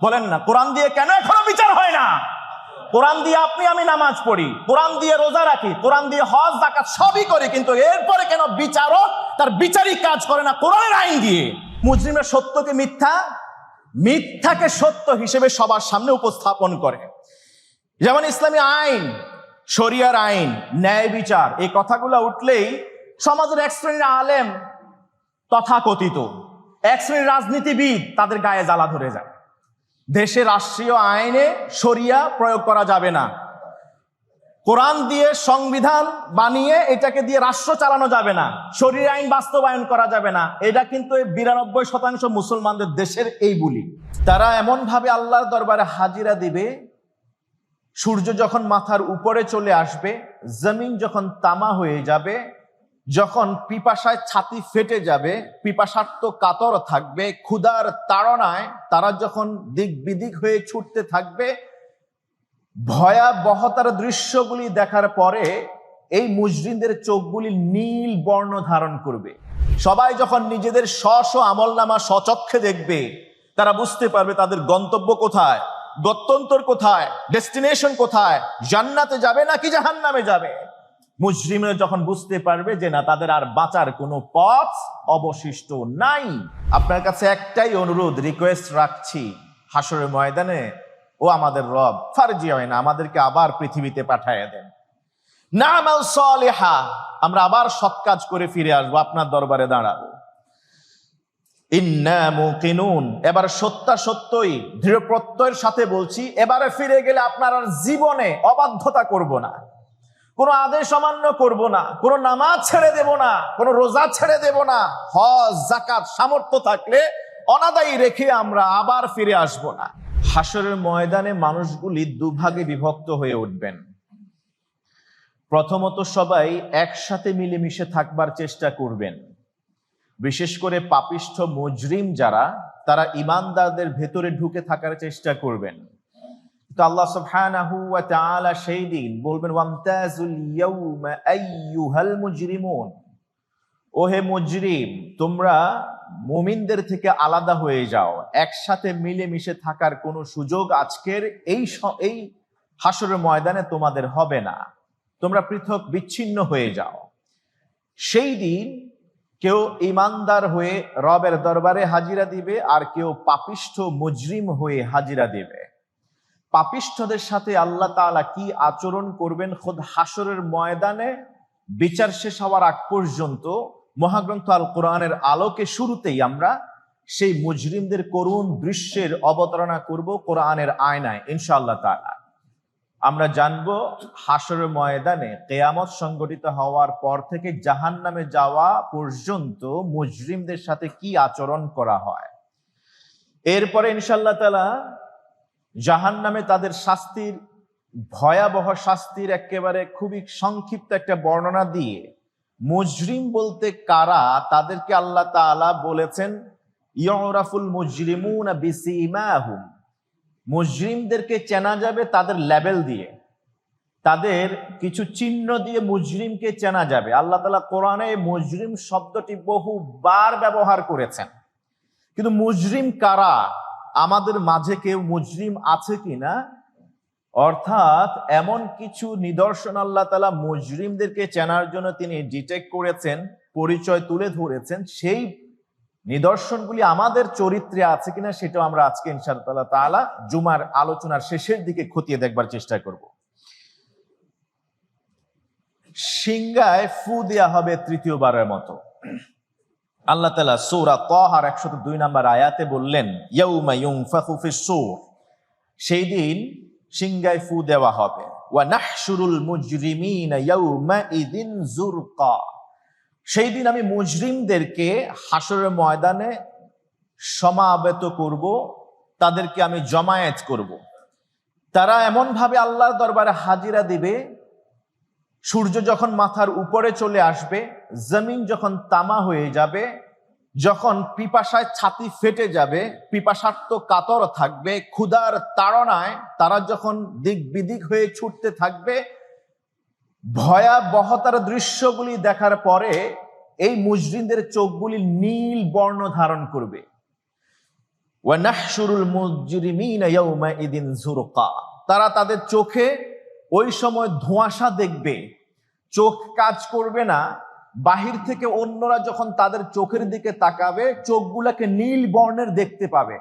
বলেন না, কোরআন দিয়ে কেন এখনো বিচার হয় না? কোরআন দিয়ে আপনি আমি নামাজ পড়ি, কোরআন দিয়ে রোজা রাখি, কোরআন দিয়ে হজ যাকাত সবই করি, কিন্তু এরপরে কেন বিচারক তার বিচারিক কাজ করে না কোরআনের আইন দিয়ে? মুজরিমের সত্যকে মিথ্যা, মিথ্যাকে সত্য হিসেবে সবার সামনে উপস্থাপন করে। যেমন ইসলামী আইন, শরিয়ার আইন, ন্যায় বিচার, এই কথাগুলো উঠলেই সমাজের এক শ্রেণীর আলেম, তথাকথিত এক শ্রেণীর রাজনীতিবিদ, তাদের গায়ে জ্বালা ধরে যায়। দেশে রাষ্ট্রীয় আইনে শরিয়া প্রয়োগ করা যাবে না, কোরআন দিয়ে সংবিধান বানিয়ে এটাকে দিয়ে রাষ্ট্র চালানো যাবে না, শরিয়া আইন বাস্তবায়ন করা যাবে না। এটা কিন্তু 92% মুসলমানদের দেশের এই বুলি। তারা এমন ভাবে আল্লাহর দরবারে হাজিরা দিবে, সূর্য যখন মাথার উপরে চলে আসবে, জমিন যখন তামা হয়ে যাবে, যখন পিপাসায় ছাতি ফেটে যাবে, পিপাসার্ত কাতর থাকবে, ক্ষুধার তাড়নায় তারা যখন দিক বিদিক হয়ে ছুটতে থাকবে, ভয়াবহতার দৃশ্যগুলি দেখার পরে এই মুজরিমদের চোখগুলি নীল বর্ণ ধারণ করবে। সবাই যখন নিজেদের স্ব আমলনামা স্বচক্ষে দেখবে, তারা বুঝতে পারবে তাদের গন্তব্য কোথায়, গত্যন্তর কোথায়, ডেস্টিনেশন কোথায়, জান্নাতে যাবে নাকি জাহান্নামে যাবে। মুজরিমরা যখন বুঝতে পারবে যে না, তাদের আর বাঁচার কোনো পথ অবশিষ্ট নাই। আপনার কাছে একটাই অনুরোধ, রিকোয়েস্ট রাখছি, হাসরের ময়দানে ও আমাদের রব, ফারজিউনা, আমাদেরকে আবার পৃথিবীতে পাঠাইয়া দেন, না'মাল সালিহা, আমরা আবার সৎ কাজ করে ফিরে আসবো, আপনার দরবারে দাঁড়াবো। ইন্না মুকিনুন, এবার সত্যই দৃঢ় প্রত্যয়ের সাথে বলছি, এবারে ফিরে গেলে আপনার আর জীবনে অবাধ্যতা করব না, কোনো আদেশ অমান্য করব না, কোনো নামাজ ছেড়ে দেব না, কোনো রোজা ছেড়ে দেব না, হজ যাকাত সামর্থ্য থাকলে অনাদায়ী রেখে আমরা আবার ফিরে আসব না। হাসরের ময়দানে মানুষগুলি দুভাগে বিভক্ত হয়ে উঠবেন। প্রথমত সবাই একসাথে মিলেমিশে থাকবার চেষ্টা করবেন, বিশেষ করে পাপিষ্ঠ মুজরিম যারা, তারা ঈমানদারদের ভেতরে ঢুকে থাকার চেষ্টা করবেন। তো আল্লাহ সুবহানাহু ওয়া তাআলা সেই দিন বলবেন, ওয়ামতাজুল ইয়াউমা আইয়ুহাল মুজরিমুন, ও হে মুজরিম, তোমরা মুমিনদের থেকে আলাদা হয়ে যাও, একসাথে মিলেমিশে থাকার কোনো সুযোগ আজকের এই হাসরের ময়দানে তোমাদের হবে না, তোমরা পৃথক বিচ্ছিন্ন হয়ে যাও। সেই দিন কেউ ঈমানদার হয়ে রবের দরবারে হাজিরা দিবে, আর কেউ পাপিষ্ঠ মুজরিম হয়ে হাজিরা দিবে। পাপিষ্ঠদের সাথে আল্লাহ তাআলা কি আচরণ করবেন খোদ হাসরের ময়দানে বিচার শেষ হওয়ার আগ পর্যন্ত মহাগ্রন্থ আল কোরআনের আলোকে শুরুতেই আমরা সেই মুজরিমদের করুণ দৃশ্যের অবতারণা করব কোরআনের আয়নায় ইনশাআল্লাহ তাআলা। আমরা জানবো হাসরের ময়দানে কিয়ামত সংগঠিত হওয়ার পর থেকে জাহান্নামে যাওয়া পর্যন্ত মুজরিমদের সাথে কি আচরণ করা হয়। এরপরে ইনশাআল্লাহ তাআলা জাহান্নামে তাদের শাস্তির, ভয়াবহ শাস্তির একেবারে খুবই সংক্ষিপ্ত একটা বর্ণনা দিয়ে, মুজরিম বলতে কারা তাদেরকে আল্লাহ তাআলা বলেছেন, ইউরাফুল মুজরিমুনা বিসীমাহুম, মুজরিমদেরকে চেনা যাবে তাদের লেবেল দিয়ে, তাদের কিছু চিহ্ন দিয়ে মুজরিমকে চেনা যাবে। আল্লাহ তাআলা কোরআনে মুজরিম শব্দটি বহুবার ব্যবহার করেছেন, কিন্তু মুজরিম কারা, আমাদের মাঝে কেউ মুজরিম আছে কিনা, অর্থাৎ এমন কিছু নিদর্শন আল্লাহ তাআলা মুজরিমদেরকে চেনার জন্য তিনি ডিটেক্ট করেছেন, পরিচয় তুলে ধরেছেন। সেই নিদর্শনগুলি আমাদের চরিত্রে আছে কিনা সেটাও আমরা আজকে ইনশাআল্লাহ তাআলা জুমার আলোচনার শেষের দিকে খতিয়ে দেখবার চেষ্টা করব। সিংহায় ফু দেয়া হবে তৃতীয়বারের মতো। আল্লাহ তাআলা সূরা তাহার 102 নম্বর আয়াতে বললেন, ইয়াউমা ইউনফাখু ফিস-সূর, সেই দিন সিংহায় ফু দেওয়া হবে। ওয়া নাহশুরুল মুজরিমিনা ইয়াউমাইযিন যুরকা, সেই দিন আমি মুজরিমদেরকে হাসরের ময়দানে সমাবেত করব, তাদেরকে আমি জমায়েত করব। তারা এমন ভাবে আল্লাহর দরবারে হাজিরা দিবে, সূর্য যখন মাথার উপরে চলে আসবে, জমিন যখন তামা হয়ে যাবে, যখন পিপাসায় ছাতি ফেটে যাবে, পিপাসার্ত কাতর থাকবে, ক্ষুধার তাড়নায় তারা যখন দিক বিদিক হয়ে ছুটতে থাকবে, ভয়াবহতার দৃশ্যগুলি দেখার পরে এই মুজরিমদের চোখগুলি নীল বর্ণ ধারণ করবে। ওয়া নাহশুরুল মুজরিমিনা ইয়াউমাইদিন যুরকা, তারা তাদের চোখে ওই সময় ধোঁয়াশা দেখবে, চোখ কাজ করবে না। বাহির থেকে অন্যরা যখন তাদের চোখের দিকে তাকাবে, চোখগুলোকে নীল বর্ণের দেখতে পাবে।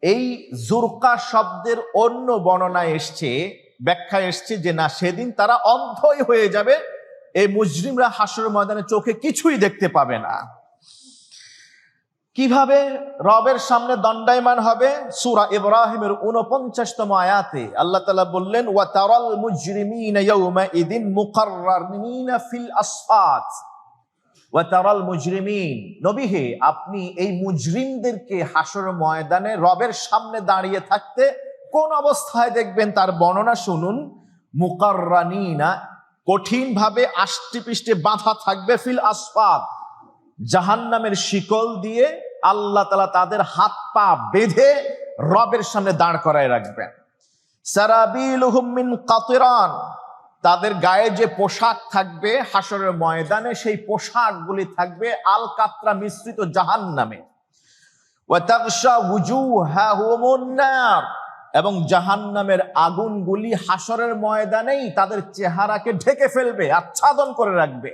এই জুরকা শব্দের অন্য বর্ণনায় এসছে, ব্যাখ্যা এসছে যে না, সেদিন তারা অন্ধই হয়ে যাবে। এই মুজরিমরা হাসরের ময়দানে চোখে কিছুই দেখতে পাবে না। কিভাবে রবের সামনে দণ্ডায়মান হবে? সূরা ইব্রাহিমের 49তম আয়াতে আল্লাহ তাআলা বললেন, ওয়া তারাল মুজরিমিনা ইয়াউমাইদিন মুকাররানিনা ফিল আসফাত। ওয়া তারাল মুজরিমিন, নবী হে, আপনি এই মুজরিমদেরকে হাসরের ময়দানে রবের সামনে দাঁড়িয়ে থাকতে কোন অবস্থায় দেখবেন তার বর্ণনা শুনুন। মুকাররানিনা, কঠিন ভাবে আষ্টে পৃষ্ঠে বাঁধা থাকবে, ফিল আসফাত, জাহান্নামের শিকল দিয়ে আল্লাহ তাআলা তাদের হাত পা বেঁধে রবের সামনে দাঁড় করায় রাখবেন। সারাবিলুহুম মিন কাতিরান, তাদের গায়ে যে পোশাক থাকবে হাসরের ময়দানে, সেই পোশাকগুলি থাকবে আল কাতরা মিশ্রিত জাহান্নামে। ওয়া তাগশা ওয়ুজুহাহুমুন নার, এবং জাহান্নামের আগুনগুলি হাসরের ময়দানেই তাদের চেহারাকে ঢেকে ফেলবে, আচ্ছাদন করে রাখবে।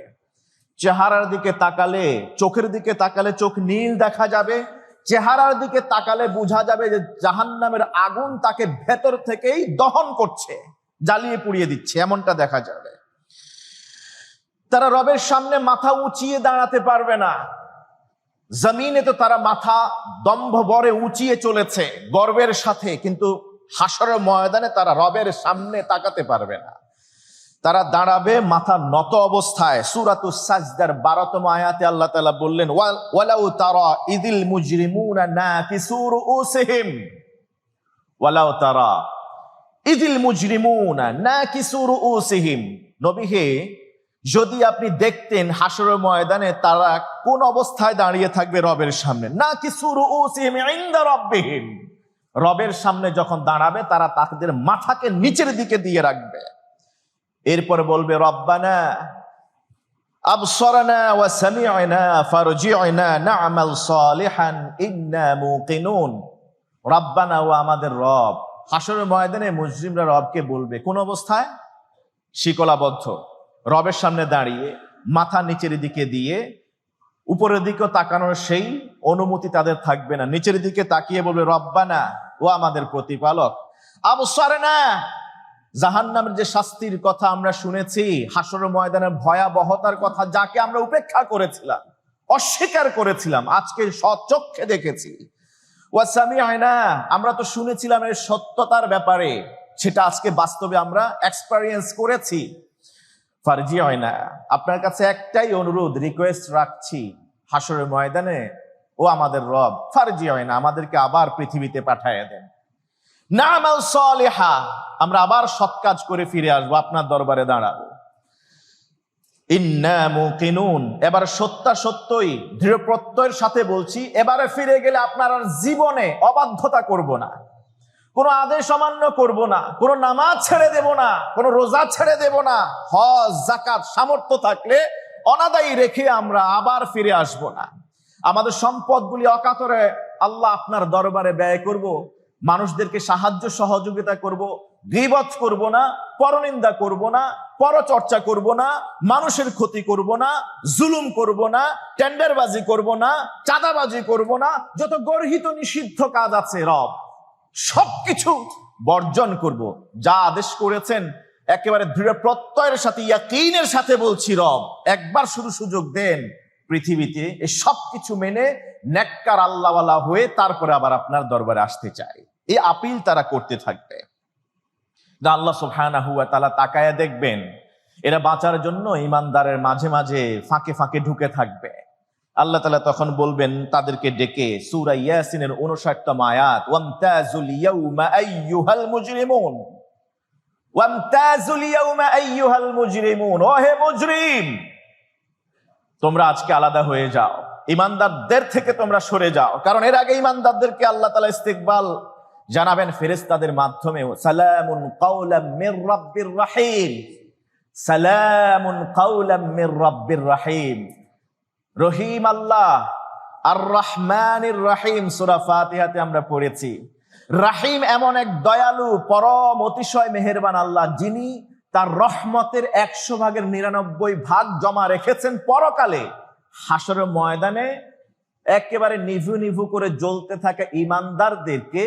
চেহারার দিকে তাকালে, চোখের দিকে তাকালে চোখ নীল দেখা যাবে, চেহারার দিকে তাকালে বোঝা যাবে যে জাহান্নামের আগুন তাকে ভেতর থেকেই দহন করছে, জ্বালিয়ে পুড়িয়ে দিচ্ছে, এমনটা দেখা যাবে। তারা রবের সামনে মাথা উঁচিয়ে দাঁড়াতে পারবে না। জমিনে তো তারা মাথা দম্ভ বরে উঁচিয়ে চলেছে গর্বের সাথে, কিন্তু হাসরের ময়দানে তারা রবের সামনে তাকাতে পারবে না। তারা দাঁড়াবে মাথা নত অবস্থায়। সূরাতুস সাজদার 12তম আয়াতে আল্লাহ তাআলা বললেন, ওয়ালাউ তারা ইদিল মুজরিমুনা নাকিসু রুউসিহিম, ওয়ালাউ তারা ইদিল মুজরিমুনা নাকিসু রুউসিহিম, নবী হে, যদি আপনি দেখতেন হাসরের ময়দানে তারা কোন অবস্থায় দাঁড়িয়ে থাকবে রবের সামনে। নাকিসু রুউসিহিম ইনদা রাব্বিহিম, রবের সামনে যখন দাঁড়াবে তারা তাদের মাথাকে নিচের দিকে দিয়ে রাখবে। এরপর বলবে, রব্বানা আবসারনা ওয়া সামি'না ফারজি'না না'মাল সালিহান ইন্না মুকিনুন। রব্বানা, ও আমাদের রব। হাসরের ময়দানে মুজরিমরা রবকে বলবে কোন অবস্থায়? শিকলাবদ্ধ, রবের সামনে দাঁড়িয়ে মাথা নিচের দিকে দিয়ে, উপরের দিকে তাকানোর সেই অনুমতি তাদের থাকবে না। নিচের দিকে তাকিয়ে বলবে, রব্বানা, ও আমাদের প্রতিপালক। আবসারনা, জাহান্নামের যে শাস্তির কথা আমরা শুনেছি, হাসরের ময়দানের ভয়াবহতার কথা, যাকে আমরা উপেক্ষা করেছিলাম, অস্বীকার করেছিলাম, আজকে সচক্ষে দেখেছি। ওয়া সামি'না, আমরা তো শুনেছিলাম এর সত্যতার ব্যাপারে, সেটা আজকে বাস্তবে আমরা এক্সপেরিয়েন্স করেছি। ফারজি'না, আপনার কাছে একটাই অনুরোধ, রিকোয়েস্ট রাখছি, হাসরের ময়দানে ও আমাদের রব, ফারজি'না, আমাদেরকে আবার পৃথিবীতে পাঠিয়ে দেন। না'মাল সালিহা, আমরা আবার সৎ কাজ করে ফিরে আসবো, আপনার দরবারে দাঁড়াবো। ইন্না মুকিনুন, এবার সত্যই দৃঢ় প্রত্যয়ের সাথে বলছি, এবারে ফিরে গেলে আপনার আর জীবনে অবাধ্যতা করব না, কোনো আদেশ অমান্য করব না, কোনো নামাজ ছেড়ে দেব না, কোনো রোজা ছেড়ে দেব না। হজ যাকাত সামর্থ্য থাকলে অনাদায়ী রেখে আমরা আবার ফিরে আসব না। আমাদের সম্পদগুলি অকাতরে আল্লাহ আপনার দরবারে ব্যয় করব, মানুষদেরকে সাহায্য সহযোগিতা করব, গীবত করব না, পরনিন্দা করব না, পরচর্চা করব না, মানুষের ক্ষতি করব না, জুলুম করব না, টেন্ডারবাজি করব না, চাঁদাবাজি করব না, যত গর্হিত নিষিদ্ধ কাজ আছে রব সবকিছু বর্জন করব। যা আদেশ করেছেন একেবারে দৃঢ় প্রত্যয়ের সাথে, ইয়াকিনের সাথে বলছি, রব একবার শুধু সুযোগ দেন, পৃথিবীতে এই সবকিছু মেনে নেককার আল্লাহওয়ালা হয়ে তারপরে আবার আপনার দরবারে আসতে চাই। এই আপিল তারা করতে থাকবে। আল্লাহ সুবহানাহু ওয়া তাআলা তাকায়া দেখবেন, এরা বাঁচার জন্য ইমানদারের মাঝে মাঝে ফাঁকে ফাঁকে ঢুকে থাকবে। আল্লাহ তাআলা তখন বলবেন তাদেরকে ডেকে, সূরা ইয়াসিনের 59তম আয়াত, ওয়ামতাজুল ইয়াউমা আইয়ুহাল মুজরিমুন, ওয়ামতাজুল ইয়াউমা আইয়ুহাল মুজরিমুন, ও হে মুজরিম, তোমরা আজকে আলাদা হয়ে যাও, ইমানদারদের থেকে তোমরা সরে যাও। কারণ এর আগে ইমানদারদেরকে আল্লাহ তাআলা ইস্তিকবাল জানাবেন ফেরেশতাদের মাধ্যমে, সালামুন কাওলাম মির রাব্বির রাহিম, সালামুন কাওলাম মির রাব্বির রাহিম। রহিম আল্লাহ আর রহমানির রহিম সূরা ফাতিহাতে আমরা পড়েছি। রাহিম এমন এক দয়ালু পরম অতিশয় মেহেরবান আল্লাহ, যিনি তার রহমতের 100 ভাগের 99 ভাগ জমা রেখেছেন পরকালে হাসরের ময়দানে একেবারে নিভু নিভু করে জ্বলতে থাকা ঈমানদারদেরকে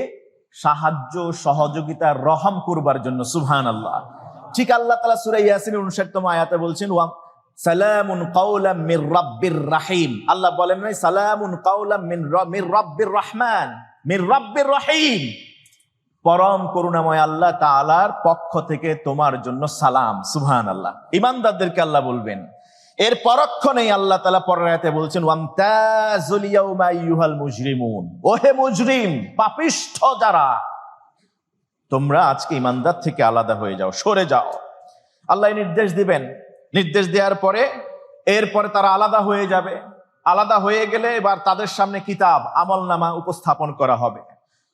সাহায্য সহযোগিতা রহম করবার জন্য। সুবহানাল্লাহ। ঠিক আল্লাহ তাআলা সূরা ইয়াসিনের 59তম আয়াতে বলছেন ওয়া সালামুন কাওলাম মির রাব্বির রাহিম। আল্লাহ বলেন নাই সালামুন কাওলাম মির রাব্বির রহমান মির রাব্বির রহিম। পরম করুণাময় আল্লাহ তাআলার পক্ষ থেকে তোমার জন্য সালাম। সুবহানাল্লাহ। ঈমানদারদেরকে আল্লাহ বলবেন। এর পরক্ষণেই আল্লাহ তাআলা পরের আয়াতে বলছেন ওয়ামতাজুল ইয়াউমা আইয়ুহাল মুজরিমুন। ওহে মুজরিম, পাপিষ্ঠ যারা, তোমরা আজকে ঈমানদার থেকে আলাদা হয়ে যাও, সরে যাও। আল্লাহ নির্দেশ দিবেন। নির্দেশ দেওয়ার পরে এরপরে তারা আলাদা হয়ে যাবে। আলাদা হয়ে গেলে এবার তাদের সামনে কিতাব আমলনামা উপস্থাপন করা হবে।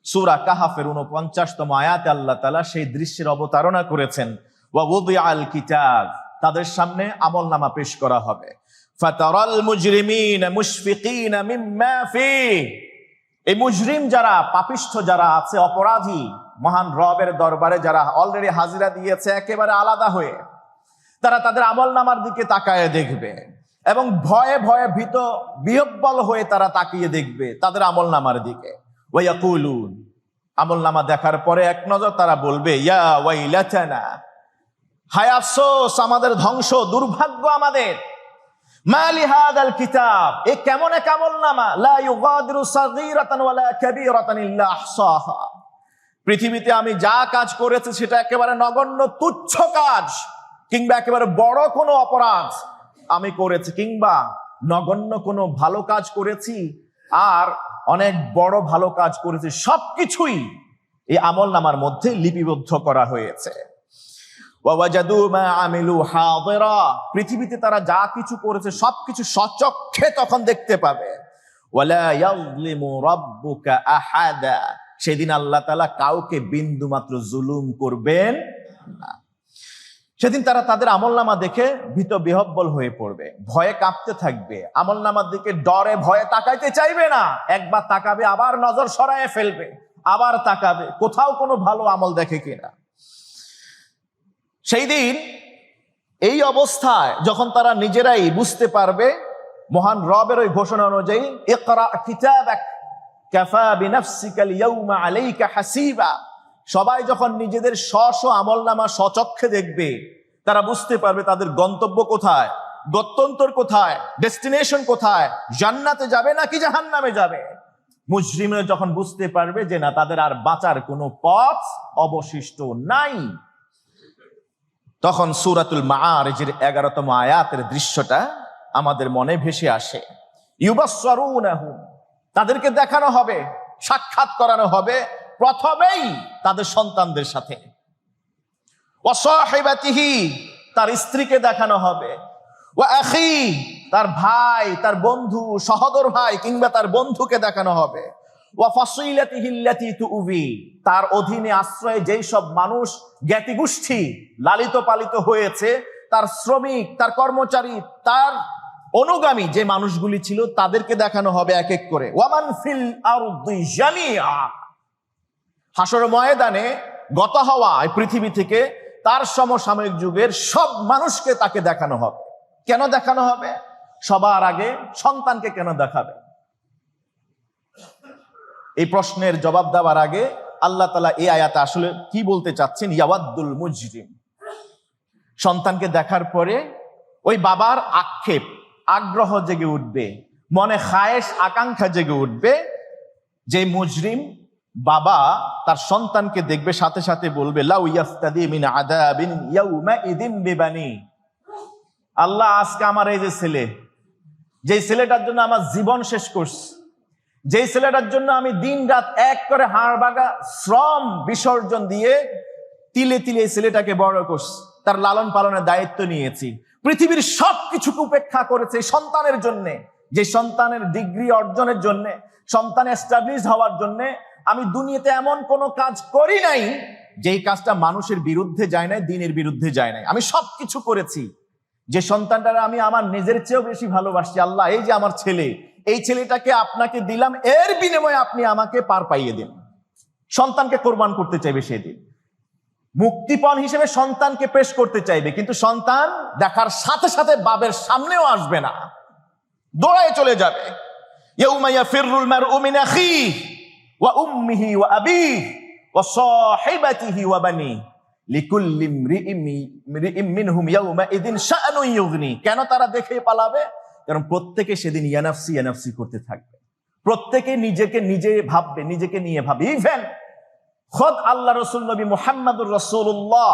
সূরা কাহাফের 49তম আয়াতে আল্লাহ তাআলা সেই দৃশ্যের অবতারণা করেছেন। ওয়া ওয়াদিআল কিতাব, তাদের সামনে আমলনামা পেশ করা হবে। ফাতারাল মুজরিমিনা মুশফিকিনা মিম্মা ফিহি। এই মুজরিম যারা, পাপিষ্ঠ যারা আছে, অপরাধী, মহান রবের দরবারে যারা অলরেডি হাজিরা দিয়েছে একেবারে আলাদা হয়ে, তারা তাদের আমলনামার দিকে তাকায় দেখবে এবং ভয়ে ভয়ে ভীত বিহ্বল হয়ে তারা তাকিয়ে দেখবে তাদের আমলনামার দিকে। ওয়া ইয়াকুলুন, আমলনামা দেখার পরে এক নজর তারা বলবে ইয়া ওয়াইলাতানা, হায় আফসোস, আমাদের ধ্বংস, দুর্ভাগ্য আমাদের। মা লিহাদাল কিতাব, এ কেমন এক আমলনামা, লা ইউগাদিরু সাগীরাতান ওয়ালা কাবীরাতান ইল্লা আহসাহা। পৃথিবীতে আমি যা কাজ করেছি সেটা একেবারে নগণ্য তুচ্ছ কাজ, কিংবা একেবারে বড় কোনো অপরাধ আমি করেছি, কিংবা নগণ্য কোনো ভালো কাজ করেছি, আর অনেক বড় ভালো কাজ করেছি, সবকিছুই এই আমলনামার মধ্যে লিপিবদ্ধ করা হয়েছে। ওয়াজাদু মা আমিলু হাদিরা, পৃথিবীতে তারা যা কিছু করেছে সবকিছু সচক্ষে তখন দেখতে পাবে। ওয়ালা ইয়াযলিমু রাব্বুকা আহাদা, সেদিন আল্লাহ তাআলা কাউকে বিন্দু মাত্র জুলুম করবেন না। সেদিন তারা তাদের আমলনামা দেখে ভীত বিহ্বল হয়ে পড়বে, ভয়ে কাঁপতে থাকবে, আমলনামার দিকে ডরে ভয়ে তাকাইতে চাইবে না। একবার তাকাবে, আবার নজর সরায় ফেলবে, আবার তাকাবে কোথাও কোনো ভালো আমল দেখে কিনা। সেই দিন এই অবস্থায় যখন তারা নিজেরাই বুঝতে পারবে, মহান রবের ওই ঘোষণা অনুযায়ী ইকরা কিতাবাক কাফা বিনাফসিকাল ইয়াউমা আলাইকা হাসিবা, সবাই যখন নিজেদের স্ব আমলনামা স্বচক্ষে দেখবে, তারা বুঝতে পারবে তাদের গন্তব্য কোথায়, গত্যন্তর কোথায়, ডেস্টিনেশন কোথায়, জান্নাতে যাবে নাকি জাহান্নামে যাবে। মুজরিমরা যখন বুঝতে পারবে যে না, তাদের আর বাঁচার কোনো পথ অবশিষ্ট নাই, তখন সূরাতুল মাআরিজের 11তম আয়াতের দৃশ্যটা আমাদের মনে ভেসে আসে। ইউবাসসারুনাহুম, তাদেরকে দেখানো হবে, সাক্ষাৎ করানো হবে প্রথমেই তাদের সন্তানদের সাথে। ওয়া সাহিবাতিহি, তার স্ত্রীকে দেখানো হবে। ওয়া আখি, তার ভাই, তার বন্ধু, সহোদর ভাই কিংবা তার বন্ধুকে দেখানো হবে। ওয়া ফাসিলাতিহি আল্লাতী তুউবি, তার অধীনে আশ্রয়ে যেই সব মানুষ, জ্ঞাতি গোষ্ঠী লালিত পালিত হয়েছে, তার শ্রমিক, তার কর্মচারী, তার অনুগামী যে মানুষগুলি ছিল, তাদেরকে দেখানো হবে এক এক করে। ওয়ামান ফিল আরদি জামিআ, হাসর ময়দানে গত হওয়া পৃথিবী থেকে তার সমসাময়িক যুগের সব মানুষকে তাকে দেখানো হবে। কেন দেখানো হবে? সবার আগে সন্তানকে কেন দেখাবে? এই প্রশ্নের জবাব দেওয়ার আগে আল্লাহ তাআলা এই আয়াতে আসলে কি বলতে চাচ্ছেন। ইয়াওয়াদ্দুল মুজরিম, সন্তানকে দেখার পরে ওই বাবার আক্ষেপ, আগ্রহ জেগে উঠবে, মনে খায়েশ, আকাঙ্ক্ষা জেগে উঠবে। যে মুজরিম বাবা তার সন্তানকে দেখবে, সাথে সাথে বলবে লাউ ইয়াফতাদি মিন আযাবিন ইয়াউমাইযিন বিবানি, আল্লাহ আজকে আমার এই যে ছেলে, যে ছেলেটার জন্য আমার জীবন শেষ করছি, যে ছেলেটার জন্য আমি দিন রাত এক করে হাড় ভাঙা শ্রম বিসর্জন দিয়ে তিলে তিলে এই ছেলেটাকে বড় করছি, তার লালন পালনের দায়িত্ব নিয়েছি, পৃথিবীর সবকিছুকে উপেক্ষা করেছে এই সন্তানের জন্য, যে সন্তানের ডিগ্রি অর্জনের জন্য, সন্তান এস্টাবলিশ হওয়ার জন্য আমি দুনিয়াতে এমন কোনো কাজ করি নাই যেই কাজটা মানুষের বিরুদ্ধে যায় নাই, দিনের বিরুদ্ধে যায় নাই। আমি সবকিছু করেছি, যে সন্তানটা আমি আমার নিজের চেয়েও বেশি ভালোবাসি, আল্লাহ এই যে আমার ছেলে, এই ছেলেটাকে আপনাকে দিলাম, এর বিনিময়ে আপনি আমাকে পার পাইয়ে দিন। সন্তানকে কোরবান করতে চাইবে সেদিন, মুক্তিপণ হিসেবে সন্তানকে পেশ করতে চাইবে, কিন্তু সন্তান দেখার সাথে সাথে বাবের সামনেও আসবে না, দৌড়ায় চলে যাবে। ইয়াউমা ইয়াফিরুল মারউ মিন আখিহি ওয়া উম্মিহি ওয়া আবিহি ওয়া সাহিবাতিহি ওয়া বানিহি লিকুল্লি ইমরিইম মিনহুম ইয়াউমা ইযিন শাআনুন ইউগনি। কেন তারা দেখে পালাবে? কারণ প্রত্যেকে সেদিন ইয়ানাফসি ইয়ানাফসি করতে থাকবে, প্রত্যেকে নিজেকে নিজে ভাববে, নিজেকে নিয়ে ভাববে। ইভেন খোদ আল্লাহ রসুল নবী মুহাম্মদুর রাসূলুল্লাহ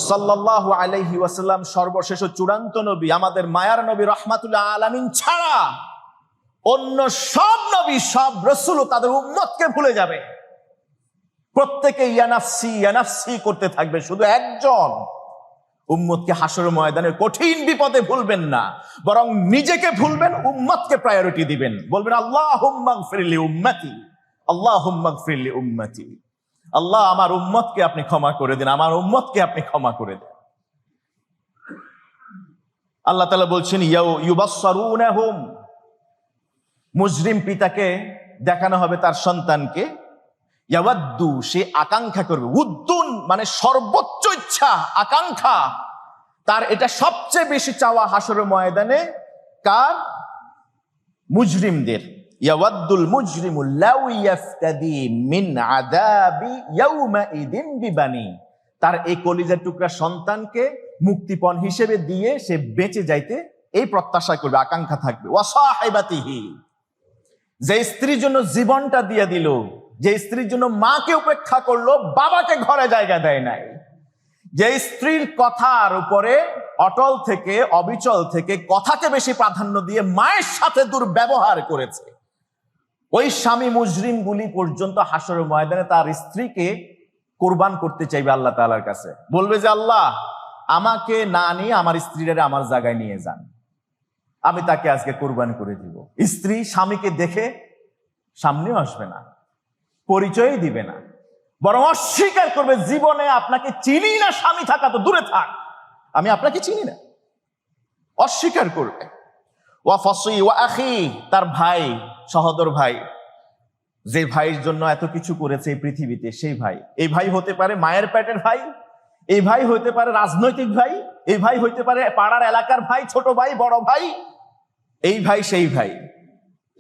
সাল্লাল্লাহু আলাইহি ওয়াসাল্লাম সর্বশেষ ও চূড়ান্ত নবী, আমাদের মায়ার নবী রাহমাতুল আলামিন ছাড়া অন্য সব নবী, সব রাসূলও তাদের উম্মতকে ভুলে যাবে। প্রত্যেকে ইয়ানাফসি ইয়ানাফসি করতে থাকবে, শুধু একজন উম্মতকে হাসর ময়দানের কঠিন বিপদে ভুলবেন না, বরং নিজেকে ভুলবেন, উম্মতকে প্রায়োরিটি দিবেন। বলবেন আল্লাহুম্মা গফির লি উম্মতি, আল্লাহুম্মা গফির লি উম্মতি। আল্লাহ আমার উম্মতকে আপনি ক্ষমা করে দিন, আমার উম্মতকে আপনি ক্ষমা করে দেন। আল্লাহ তাআলা বলছেন ইউবাসসারুনাহুম, মুজরিম পিতাকে দেখানো হবে তার সন্তানকে, ইয়াওয়াদ্দু, সে আকাঙ্ক্ষা করবে, উদ্দুন মানে সর্বোচ্চ ইচ্ছা, আকাঙ্ক্ষা তার, এটা সবচেয়ে বেশি চাওয়া হাসরের ময়দানে কার? মুজরিমদের। ইয়াওয়াদ্দুল মুজরিমু লাউ ইয়াফতাদি মিন আযাবি ইয়াউমাইদিন বিবানি, তার এই কলিজার টুকরা সন্তানকে মুক্তিপণ হিসেবে দিয়ে সে বেঁচে যাইতে এই প্রত্যাশা করবে, আকাঙ্ক্ষা থাকবে। ওয়া সাহিবাতিহি, যে স্ত্রীর জন্য জীবনটা দিয়ে দিল, যে স্ত্রীর জন্য মাকে উপেক্ষা করলো, বাবাকে ঘরে জায়গা দেয় নাই, যে স্ত্রীর কথার উপরে অটল থেকে, অবিচল থেকে, কথাকে বেশি প্রাধান্য দিয়ে মায়ের সাথে দুর্ব্যবহার করেছে, ওই স্বামী মুজরিম গুলি পর্যন্ত হাসরের ময়দানে তার স্ত্রীকে কোরবান করতে চাইবে আল্লাহ তাআলার কাছে। বলবে যে আল্লাহ আমাকে না নিয়ে আমার স্ত্রীরা আমার জায়গায় নিয়ে যান, আমি তাকে আজকে কোরবান করে দিব। স্ত্রী স্বামীকে দেখে সামনেও আসবে না, পরিচয়ই দিবে না, বরং অস্বীকার করবে, জীবনে আপনাকে চিনি না, স্বামী থাকা তো দূরে থাক, আমি আপনাকে চিনি না, অস্বীকার করবে। ওয়া ফাসি ওয়া আখি, তার ভাই, সহোদর ভাই, যে ভাইয়ের জন্য এত কিছু করেছে এই পৃথিবীতে, সেই ভাই। এই ভাই হতে পারে মায়ের পেটের ভাই, এই ভাই হইতে পারে রাজনৈতিক ভাই, এই ভাই হইতে পারে পাড়ার এলাকার ভাই, ছোট ভাই, বড় ভাই, এই ভাই সেই ভাই,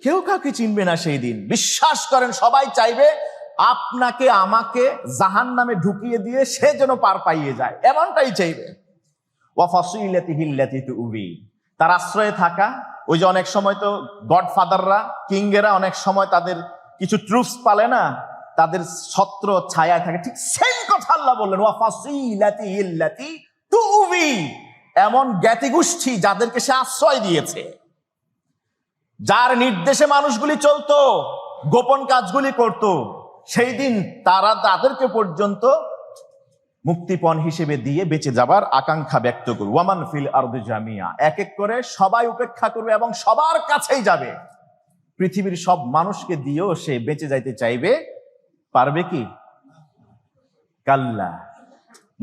কেউ কাউকে চিনবে না সেই দিন। বিশ্বাস করেন সবাই চাইবে আপনাকে আমাকে জাহান্নামে ঢুকিয়ে দিয়ে সে যেন পার পাইয়ে যায়, এমনটাই চাইবে। ওয়া ফাসিলাতিহি আল্লাতী তুবি, তার আশ্রয়ে থাকা, ওই যে অনেক সময় তো গডফাদাররা, কিংয়েরা অনেক সময় তাদের কিছু ট্রুপস পালে না, তাদের ছত্র ছায়ায় থাকে, ঠিক সেম কথা আল্লাহ বললেন, ওয়া ফাসিলাতিহি আল্লাতী তুবি, এমন জ্ঞাতি গোষ্ঠী যাদেরকে সে আশ্রয় দিয়েছে, যার নির্দেশে মানুষগুলি চলতো, গোপন কাজগুলি করত, সেই দিন তারা তাদেরকে পর্যন্ত মুক্তিপণ হিসেবে দিয়ে বেঁচে যাবার আকাঙ্ক্ষা ব্যক্ত করবে। ওয়ামান ফিল আরদি জামিয়া, এক এক করে সবাই উপেক্ষা করবে এবং সবার কাছেই যাবে। পৃথিবীর সব মানুষকে দিয়েও সে বেঁচে যাইতে চাইবে, পারবে কি? কাল্লা,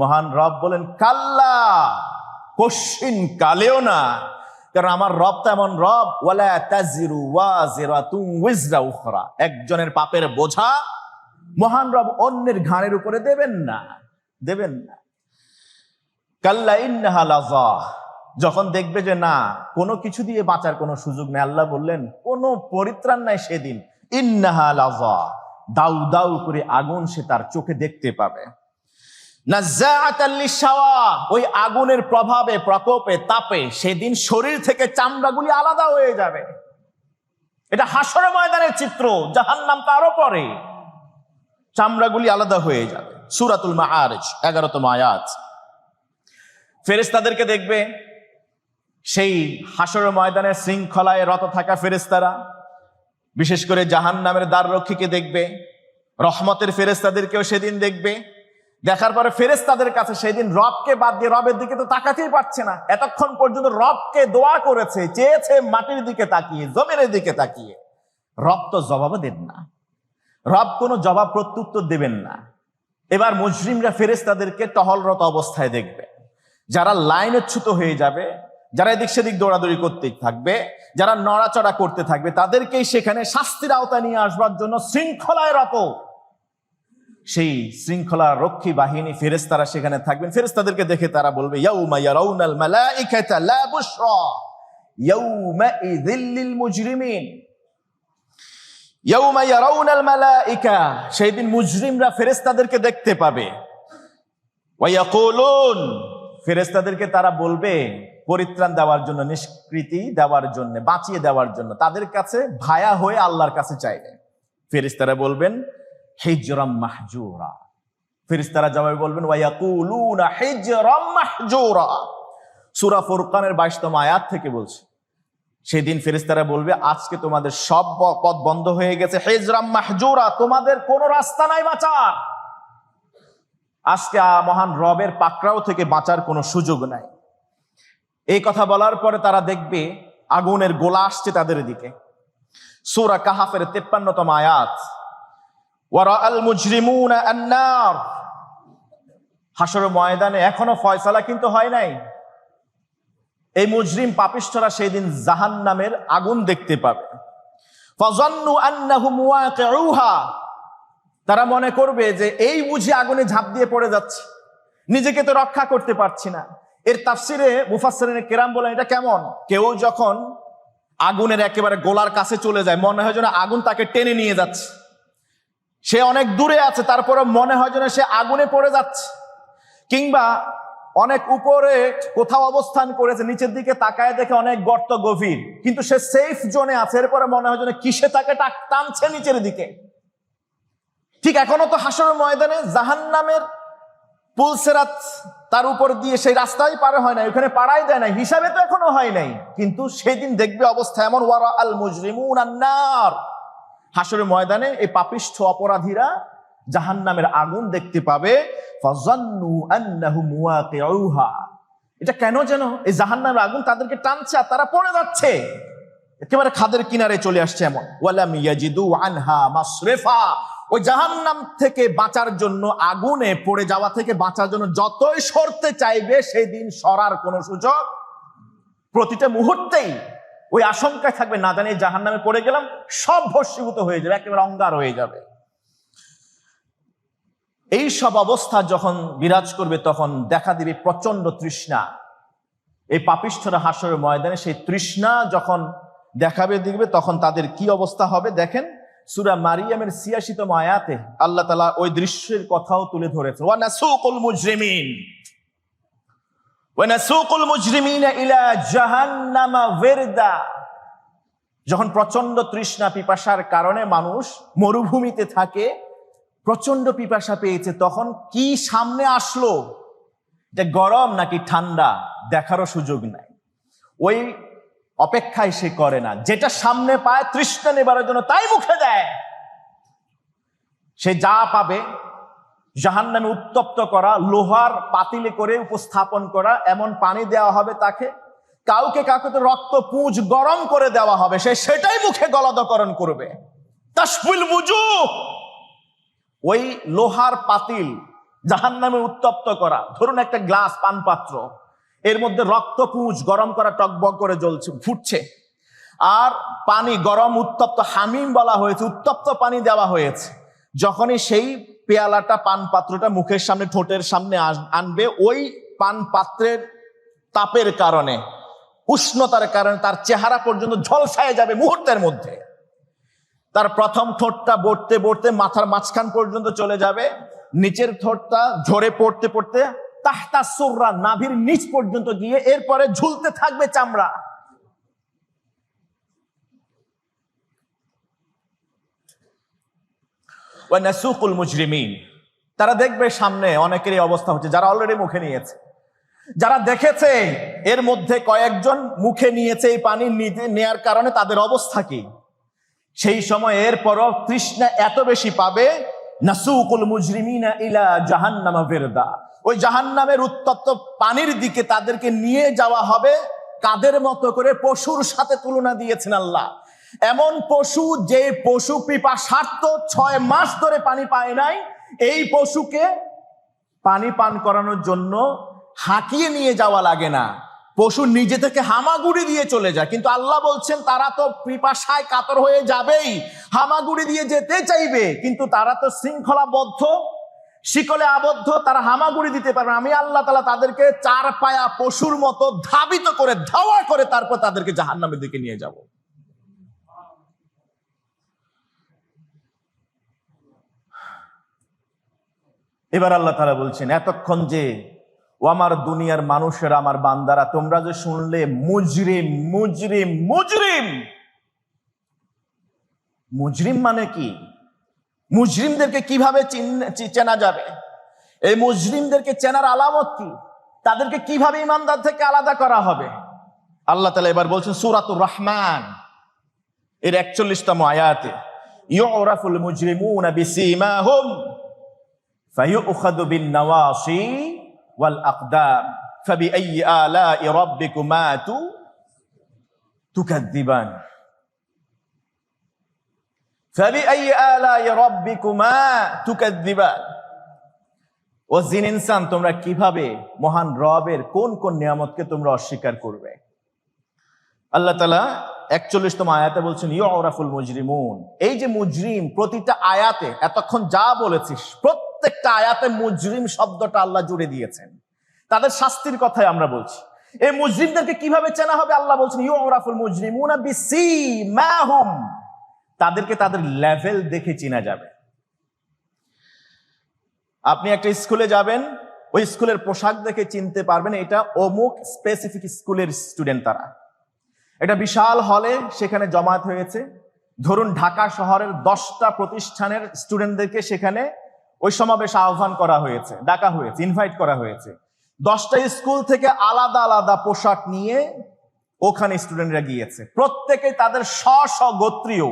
মহান রব বলেন কাল্লা, কশিন কালেও না, কারণ আমার রব তো এমন রব, ওয়ালা তাজিরু ওয়াজিরাতুন উযরা উখরা, একজনের পাপের বোঝা মহান রব অন্যের ঘাড়ের উপরে দেবেন না, দেবেন না। কাল্লা ইন্নাহা লাযা, যখন দেখবে যে না কোনো কিছু দিয়ে বাঁচার কোনো সুযোগ নেই, আল্লাহ বললেন কোনো পরিত্রাণ নাই সেদিন, ইন্নাহা লাযা, দাউ দাউ করে আগুন সে তার চোখে দেখতে পাবে। নাযাআতাল লিশাওয়া, ওই আগুনের প্রভাবে, প্রকোপে, তাপে সেদিন শরীর থেকে চামড়াগুলি আলাদা হয়ে যাবে। এটা হাসরের ময়দানের চিত্র, জাহান্নাম তারও পরে, চামড়াগুলি আলাদা হয়ে যাবে। সূরাতুল মাআরিজ 11তম আয়াত। ফেরেশতাদেরকে দেখবে, সেই হাসরের ময়দানের শৃঙ্খলায় রত থাকা ফেরেশতারা, বিশেষ করে জাহান্নামের দ্বাররক্ষীকে দেখবে, রহমতের ফেরেশতাদেরকেও সেদিন দেখবে। দেখার পরে ফেরেশতাদের কাছে সেদিন রবকে বাদ দিয়ে, রবের দিকে তো তাকাতেই পারছে না, এতক্ষণ পর্যন্ত রবকে দোয়া করেছে, চেয়েছে মাটির দিকে তাকিয়ে, জমিনের দিকে তাকিয়ে, রব তো জবাব দেন না, রব কোনো জবাব প্রত্যুত্তর দেবেন না। এবার মুজরিমরা ফেরেশতাদেরকে টহলরত অবস্থায় দেখবে, যারা লাইনচ্যুত হয়ে যাবে, যারা এদিক সেদিক দৌড়াদৌড়ি করতেই থাকবে, যারা নড়াচড়া করতে থাকবে, তাদেরকেই সেখানে শাস্তির আওতায় নিয়ে আসবার জন্য শৃঙ্খলায় রত সেই শৃঙ্খলা রক্ষী বাহিনী ফেরেশতারা সেখানে থাকবেন। ফেরেশতাদেরকে দেখে তারা বলবে, ইয়াউমা ইয়ারাউনাল মালাইকাতা লা বুশরা ইয়াউমাইযিল লিল মুজরিমিন। ইয়াউমা ইয়ারাউনাল মালাইকা, সেই দিন মুজরিমরা ফেরেশতাদেরকে দেখতে পাবে। ওয়া ইয়াকুলুন, ফেরেশতাদেরকে তারা বলবে পরিত্রাণ দেওয়ার জন্য, নিষ্কৃতি দেওয়ার জন্য, বাঁচিয়ে দেওয়ার জন্য তাদের কাছে ভায়া হয়ে আল্লাহর কাছে চাইবে। ফেরেশতারা বলবেন হিজরাম মাহজুরা। ফেরেশতারা জবাবে বলবেন ওয়া ইয়াকুলুনা হিজরাম মাহজুরা। সূরা ফুরকানের 22তম আয়াত থেকে বলছে, সেদিন ফেরেশতারা বলবে আজকে তোমাদের সব পথ বন্ধ হয়ে গেছে, হিজরাম মাহজুরা, তোমাদের কোনো রাস্তা নাই বাঁচার। আজকে মহান রবের পাকড়াও থেকে বাঁচার কোনো সুযোগ নাই। এই কথা বলার পরে তারা দেখবে আগুনের গোলা আসছে তাদের দিকে। সূরা কাহাফের 53তম আয়াত, ওয়ারাআল মুজরিমুনা আন-নার। হাশরের ময়দানে এখনো ফয়সালা কিন্তু হয় নাই। এই মুজরিম পাপিষ্ঠরা সেই দিন জাহান্নামের আগুন দেখতে পাবে। ফাযান্নু আন্নাহুম ওয়াকিউহা, তারা মনে করবে যে এই বুঝি আগুনে ঝাঁপ দিয়ে পড়ে যাচ্ছে, নিজেকে তো রক্ষা করতে পারছি না। এর তাফসিরে মুফাসসিরিনে কেরাম বলেন এটা কেমন, কেউ যখন আগুনের একেবারে গোলার কাছে চলে যায় মনে হয় যেন আগুন তাকে টেনে নিয়ে যাচ্ছে। সে অনেক দূরে আছে, তারপরে মনে হয় যেন সে আগুনে পড়ে যাচ্ছে। কিংবা অনেক উপরে কোথাও অবস্থান করেছে, নিচের দিকে তাকায় দেখে অনেক গর্ত গভীর, কিন্তু সে সেফ জোনে আছে, এরপরে মনে হয় যেন কিসে তাকে টানছে নিচের দিকে। ঠিক এখনো তো হাশরের ময়দানে জাহান্নামের পুলসেরাত তার উপর দিয়ে সেই রাস্তায় পারে হয় নাই, ওখানে পাড়াই দেয় নাই, হিসাবে তো এখনো হয় নাই, কিন্তু সেদিন দেখবে অবস্থা এমন। ওয়ারা আল মুজরিমুন আন-নার, হাশরের ময়দানে এই পাপিষ্ঠ অপরাধীরা জাহান্নামের আগুন দেখতে পাবে। ফাযান্নু আন্নাহুম ওয়াকিউহা, এটা কেন যেন এই জাহান্নামের আগুন তাদেরকে টানছে আর তারা পড়ে যাচ্ছে, একেবারে খাদের কিনারে চলে আসছে এমন। ওয়ালাম ইয়াজিদু আনহা মাসরিফা, ওই জাহান্নাম থেকে বাঁচার জন্য, আগুনে পড়ে যাওয়া থেকে বাঁচার জন্য যতই সরতে চাইবে সেই দিন সরার কোনো সুযোগ, প্রতিটা মুহূর্তেই ওই আশঙ্কায় থাকবে না জানি জাহান্নামে পড়ে গেলাম, সব ভস্মীভূত হয়ে যাবে, একেবারে অঙ্গার হয়ে যাবে। এই সব অবস্থা যখন বিরাজ করবে তখন দেখা দিবে প্রচন্ড তৃষ্ণা। এই পাপিষ্ঠরা হাশরের ময়দানে সেই তৃষ্ণা যখন দেখাবে দিবে তখন তাদের কি অবস্থা হবে দেখেন। সূরা মারিয়ামের ৮৬তম আয়াতে আল্লাহ তাআলা ওই দৃশ্যের কথাও তুলে ধরেছে। ওয়া নাসুকুল মুজরিমিনা ইলা জাহান্নামা ওয়িরদা, যখন প্রচন্ড তৃষ্ণা পিপাসার কারণে মানুষ মরুভূমিতে থাকে, প্রচন্ড পিপাসা পেয়েছে, তখন কি সামনে আসলো, এটা গরম নাকি ঠান্ডা দেখারও সুযোগ নাই, ওই অপেক্ষায় সে করে না, যেটা সামনে পায় তৃষ্ণা নেবার জন্য তাই মুখে দেয়। সে যা পাবে জাহান্নামে উত্তপ্ত করা, লোহার পাতিলে করে উপস্থাপন করা এমন পানি দেওয়া হবে তাকে, কাউকে কাউকে তো রক্ত পুঁজ গরম করে দেওয়া হবে, সে সেটাই মুখে গলাধঃকরণ করবে। তাশফিল বুজুহ, ওই লোহার পাতিল জাহান্নামে উত্তপ্ত করা, ধরুন একটা গ্লাস পান পাত্র, এর মধ্যে রক্ত পুঁজ গরম করা টকবক করে জ্বলছে, ফুটছে, আর পানি গরম উত্তপ্ত, হামিম বলা হয়েছে, উত্তপ্ত পানি দেওয়া হয়েছে। যখনই সেই পেয়ালাটা পান পাত্রটা মুখের সামনে ঠোঁটের সামনে আনবে, ওই পান পাত্রের তাপের কারণে, উষ্ণতার কারণে তার চেহারা পর্যন্ত ঝলসায় যাবে মুহূর্তের মধ্যে। তার প্রথম ঠোঁটটা বড়তে বড়তে মাথার মাঝখান পর্যন্ত চলে যাবে, নিচের ঠোঁটটা ঝরে পড়তে পড়তে তাহতা সুররা, নাভির নিচ পর্যন্ত গিয়ে এরপরে ঝুলতে থাকবে চামড়া। ওয়া নাসুকুল মুজরিমিন, তারা দেখবে সামনে অনেকেরই অবস্থা হচ্ছে যারা অলরেডি মুখে নিয়েছে, যারা দেখেছে এর মধ্যে কয়েকজন মুখে নিয়েছে এই পানি নেয়ার কারণে তাদের অবস্থা কি। সেই সময় এরপরও তৃষ্ণা এত বেশি পাবে, নাসুকুল মুজরিমিনা ইলা জাহান্নামা ওয়িরদা, ওই জাহান্নামের উত্তপ্ত পানির দিকে তাদেরকে নিয়ে যাওয়া হবে। কাদের মতো করে? পশুর সাথে তুলনা দিয়েছেন আল্লাহ। এমন পশু, যে পশু পিপাসার্ত ৬ মাস ধরে পানি পায় নাই, এই পশুকে পানি পান করানোর জন্য হাঁকিয়ে নিয়ে যাওয়া লাগে না, পশু নিজে থেকে হামাগুড়ি দিয়ে চলে যায়, কিন্তু আল্লাহ বলছেন তারা তো পিপাসায় কাতর হয়ে যাবেই, হামাগুড়ি দিয়ে যেতে চাইবে, কিন্তু তারা তো শৃঙ্খলাবদ্ধ, শিকলে আবদ্ধ, তারা হামাগুড়ি দিতে পারবে। আমি আল্লাহ তাআলা তাদেরকে চার পায়া পশুর মতো ধাবিত করে, ধাওয়া করে তারপর তাদেরকে জাহান্নামের দিকে নিয়ে যাব। এবার আল্লাহ তাআলা বলছেন, এতক্ষণ যে ও আমার দুনিয়ার মানুষেরা, আমার বান্দারা, তোমরা যে শুনলে মুজরিম মুজরিম মুজরিম, মুজরিম মানে কি? মুজরিমদেরকে কিভাবে চেনা যাবে? এই মুজরিমদেরকে চেনার আলামত কি? তাদেরকে কিভাবে ইমানদার থেকে আলাদা করা হবে? আল্লাহ তাআলা এবার বলছেন সূরাতুর রহমান এর ৪১তম আয়াতে, ইউরাফুল মুজরিমুনা বিসীমাহুম ফায়ুখাযু বিন নওয়াসি ওয়াল আকদাম ফাবিআইয়ি আলাই রাব্বিকুমা তুকাযযিবান ফাবিআইয়ি আলাই রাব্বিকুমা তুকাযযিবান। ও জিন ইনসান, তোমরা কিভাবে মহান রবের কোন কোন নিয়ামতকে তোমরা অস্বীকার করবে? আল্লাহ তাআলা ৪১তম আয়াতে বলছেন ইউরাফুল মুজরিমুন। এই যে মুজরিম, প্রতিটা আয়াতে এতক্ষণ যা বলেছিস প্রত্যেকটা আয়াতে মুজরিম শব্দটা আল্লাহ জুড়ে দিয়েছেন। তাদের শাস্তির কথাই আমরা বলছি। এই মুজরিমদেরকে কিভাবে চেনা হবে? আল্লাহ বলছেন ইউরাফুল মুজরিমুনা বিসীমাহুম। তাদেরকে তাদের লেভেল দেখে চেনা যাবে। আপনি একটা স্কুলে যাবেন, ওই স্কুলের পোশাক দেখে চিনতে পারবেন এটা অমুক স্পেসিফিক স্কুলের স্টুডেন্ট। তারা এটা বিশাল হলে সেখানে জমায়েত হয়েছে। ধরুন ঢাকা শহরের 10টা প্রতিষ্ঠানের স্টুডেন্টদেরকে সেখানে ওই সমাবেশে আহ্বান করা হয়েছে, ডাকা হয়েছে, ইনভাইট করা হয়েছে। 10টা স্কুল থেকে আলাদা আলাদা পোশাক নিয়ে ওখানে স্টুডেন্টরা গিয়েছে। প্রত্যেকে তাদের স্ব গোত্রীয়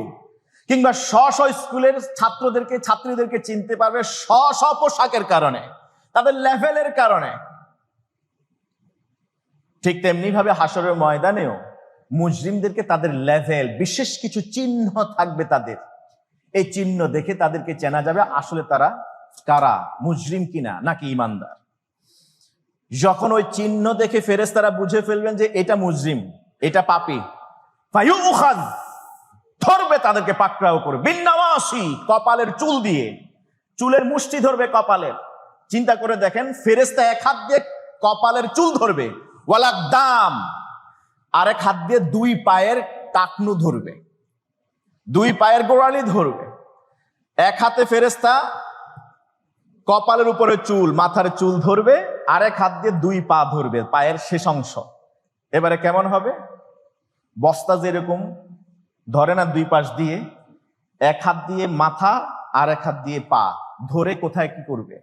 কিংবা স্ব স্কুলের ছাত্রদেরকে ছাত্রীদেরকে চিনতে পারবে স্ব পোশাকের কারণে, তাদের লেভেলের কারণে। ঠিক তেমনি ভাবে হাসরের ময়দানেও মুজরিমদেরকে তাদের লেভেল, বিশেষ কিছু চিহ্ন থাকবে তাদের। এই চিহ্ন দেখে তাদেরকে চেনা যাবে আসলে তারা কারা, মুজরিম কিনা নাকি ইমানদার। যখন ওই চিহ্ন দেখে ফেরেশতারা বুঝে ফেলবেন যে এটা মুজরিম, এটা পাপী, ফায়ুখায, ধরবে তাদেরকে, পাকড়াও করবে, বিন নওয়াসি, কপালের চুল দিয়ে, চুলের মুষ্টি ধরবে কপালের। চিন্তা করে দেখেন, ফেরেশতা এক হাত দিয়ে কপালের চুল ধরবে, ওয়াল আকদাম, আরেক হাত দিয়ে দুই পায়ের টাকনু ধরবে, দুই পায়ের গোড়ালি ধরবে। এক হাতে ফেরেশতা কপালের উপরে চুল, মাথার চুল ধরবে, আরেক হাত দিয়ে দুই পা ধরবে, পায়ের শেষ অংশ। এবারে কেমন হবে? বস্তা যেরকম ধরে না দুই পাশ দিয়ে, এক হাত দিয়ে মাথা আর এক হাত দিয়ে পা ধরে কোথায় কি করবে?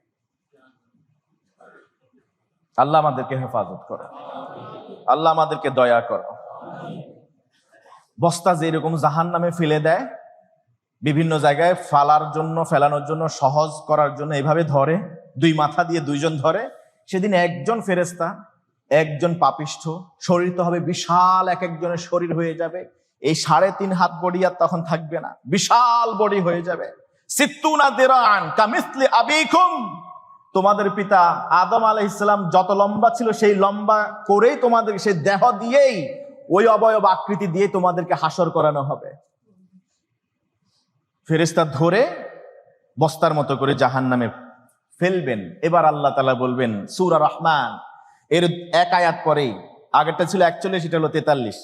আল্লাহ আমাদেরকে হেফাজত করো, আল্লাহ আমাদেরকে দয়া করো। বস্তা যেরকম জাহান্নামে ফেলে দেয়, বিভিন্ন জায়গায় ফেলানোর জন্য, সহজ করার জন্য এভাবে ধরে, দুই মাথা দিয়ে দুইজন ধরে। সেদিন একজন ফেরেশতা, একজন পাপিষ্ঠ, শরীর তো হবে বিশাল, এক একজনের শরীর হয়ে যাবে এই 3.5 হাত বডি, আর তখন থাকবে না, বিশাল বডি হয়ে যাবে। সিত্তুনা দিরান কামিসলি আবিকুম, তোমাদের পিতা আদম আলাইহিস সালাম যত লম্বা ছিল সেই লম্বা করেই তোমাদের, সেই দেহ দিয়েই, ওই অবয়ব আকৃতি দিয়ে তোমাদেরকে হাসর করানো হবে। ফেরেশতা ধরে বস্তার মতো করে জাহান্নামে ফেলবেন। এবার আল্লাহ তাআলা বলবেন সূরা রহমান এর এক আয়াত পরেই, আগেরটা ছিল 41, এটা হলো 43,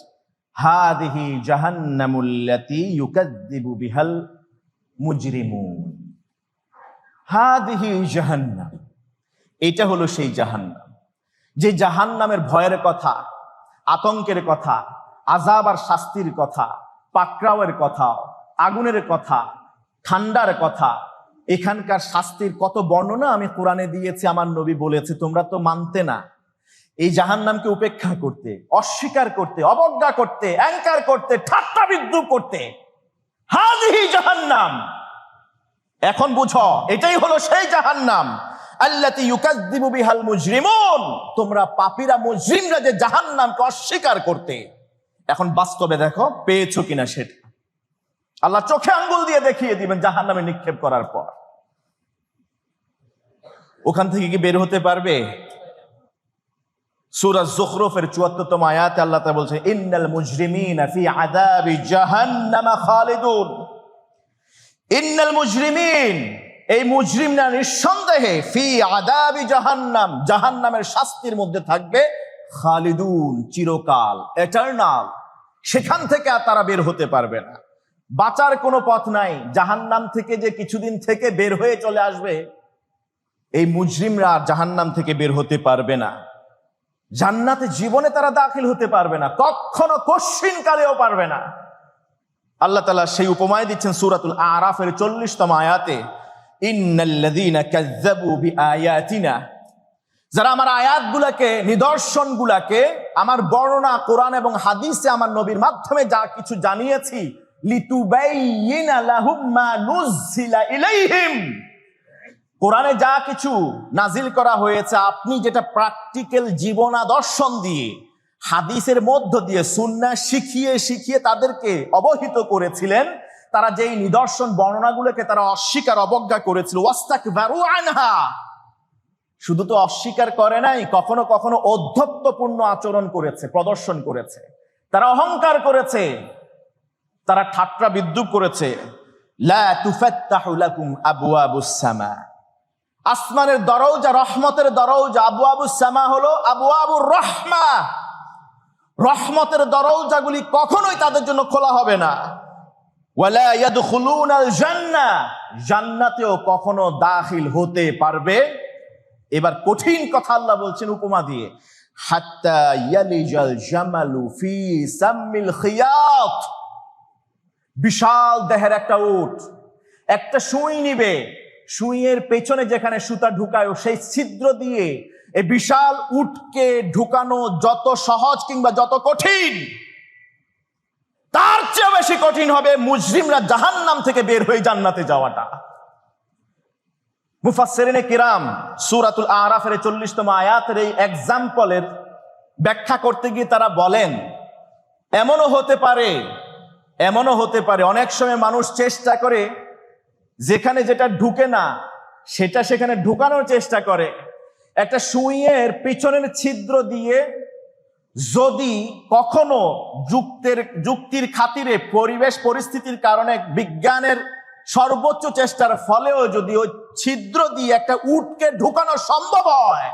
হাদিহি জাহান্নামুল্লাতী ইউকাযযিবু বিহাল মুজরিমুন। হাদিহি জাহান্নাম, এটা হলো সেই জাহান্নাম, যে জাহান্নামের ভয়ের কথা, আতঙ্কের কথা, আযাব আর শাস্তির কথা, পাকড়াওয়ের কথা, আগুনের কথা, ঠান্ডার কথা, এখানকার শাস্তির কত বর্ণনা আমি কোরআনে দিয়েছি, আমার নবী বলেছে, তোমরা তো মানতে না। এই জাহান্নামকে উপেক্ষা করতে, অস্বীকার করতে, অবজ্ঞা করতে, অ্যাঙ্কার করতে, ঠাট্টা বিদ্রুপ করতে। হাদিহি জাহান্নাম, এখন বুঝো এটাই হলো সেই জাহান্নাম আল্লাতী ইউকাযযিবু বিহাল মুজরিমুন, তোমরা পাপীরা, মুজরিমরা যে জাহান্নামকে অস্বীকার করতে। এখন বাস্তবে দেখো পেয়েছো কিনা সেটা। আল্লাহ চোখে আঙ্গুল দিয়ে দেখিয়ে দিবেন জাহান্নামে নিক্ষেপ করার পর। ওখান থেকে কি বের হতে পারবে? সূরা যুখরুফের ৭৪তম আয়াতে আল্লাহ তাআলা বলছেন, ইন্নাল মুজরিমিনা ফি আযাবি জাহান্নাম খালিদুন। ইন্নাল মুজরিমিন, এই মুজরিমরা নিঃসন্দেহে ফি আযাবি জাহান্নাম, জাহান্নামের শাস্তির মধ্যে থাকবে, খালিদুন, চিরকাল, এটারনাল। সেখান থেকে আর তারা বের হতে পারবে না, বাঁচার কোনো পথ নাই। জাহান্নাম থেকে যে কিছুদিন থেকে বের হয়ে চলে আসবে, এই মুজরিমরা জাহান্নাম থেকে বের হতে পারবে না। জান্নাতে জীবনে তারা দাখিল হতে পারবে না, কখনো কশ্চিন কালেও পারবে না। আল্লাহ তাআলা সেই উপমায় দিচ্ছেন সূরাতুল আরাফের ৪০তম আয়াতে, ইন্নাল্লাযীনা কাযযাবু বিআয়াতিনা, যারা আমার আয়াতগুলোকে, নিদর্শনগুলোকে, আমার বর্ণনা কোরআন এবং হাদিসে আমার নবীর মাধ্যমে যা কিছু জানিয়েছি, লিতুবাইয়িনা লাহুম মা নুযিলা ইলাইহিম, কোরআনে যা কিছু নাজিল করা হয়েছে আপনি যেটা প্র্যাকটিক্যাল জীবন আদর্শন দিয়ে, হাদিসের মধ্য দিয়ে, সুন্নাহ শিখিয়ে শিখিয়ে তাদেরকে অবহিত করেছিলেন, তারা যেই নিদর্শন বর্ণনাগুলোকে তারা অস্বীকার অবজ্ঞা করেছিল, ওয়াস্তাকবারু আনহা, শুধু তো অস্বীকার করে নাই, কখনো কখনো অধ্যত্বপূর্ণ আচরণ করেছে, প্রদর্শন করেছে, তারা অহংকার করেছে, তারা ঠাট্টা বিদ্রূপ করেছে। লা তুফাত্তাহু লাকুম আবওয়াবুস সামা, আসমানের দরজা, রহমতের দরজা, আবওয়াবুস সামা হলো আবওয়াবুর রহমা, রহমতের দরজাগুলি কখনোই তাদের জন্য খোলা হবে না। ওয়ালা ইয়াদখুলুনাল জান্নাহ, জান্নাতেও কখনো দাখিল হতে পারবে। এবার কঠিন কথা আল্লাহ বলছেন উপমা দিয়ে, হাত্তা ইয়ালিজাল জামালু ফি সাম্মিল খিয়াত, বিশাল দেহের একটা উট একটা সুই নিবে, সুইয়ের পেছনে যেখানে সুতা ঢুকায় সেই ছিদ্র দিয়ে এই বিশাল উটকে ঢুকানো যত সহজ কিংবা যত কঠিন, তার চেয়ে বেশি কঠিন হবে মুজরিমরা জাহান্নাম থেকে বের হয়ে জান্নাতে যাওয়াটা। মুফাসসিরিনে কিরাম সূরাতুল আরাফের ৪০তম আয়াতের এই এক্সাম্পলের ব্যাখ্যা করতে গিয়ে তারা বলেন, এমনও হতে পারে অনেক সময় মানুষ চেষ্টা করে যেখানে যেটা ঢুকে না সেটা সেখানে ঢুকানোর চেষ্টা করে। একটা সুইয়ের পিছনের ছিদ্র দিয়ে যদি কখনো যুক্তির খাতিরে, পরিবেশ পরিস্থিতির কারণে, বিজ্ঞানের সর্বোচ্চ চেষ্টার ফলেও যদি ওই ছিদ্র দিয়ে একটা উটকে ঢুকানো সম্ভব হয়,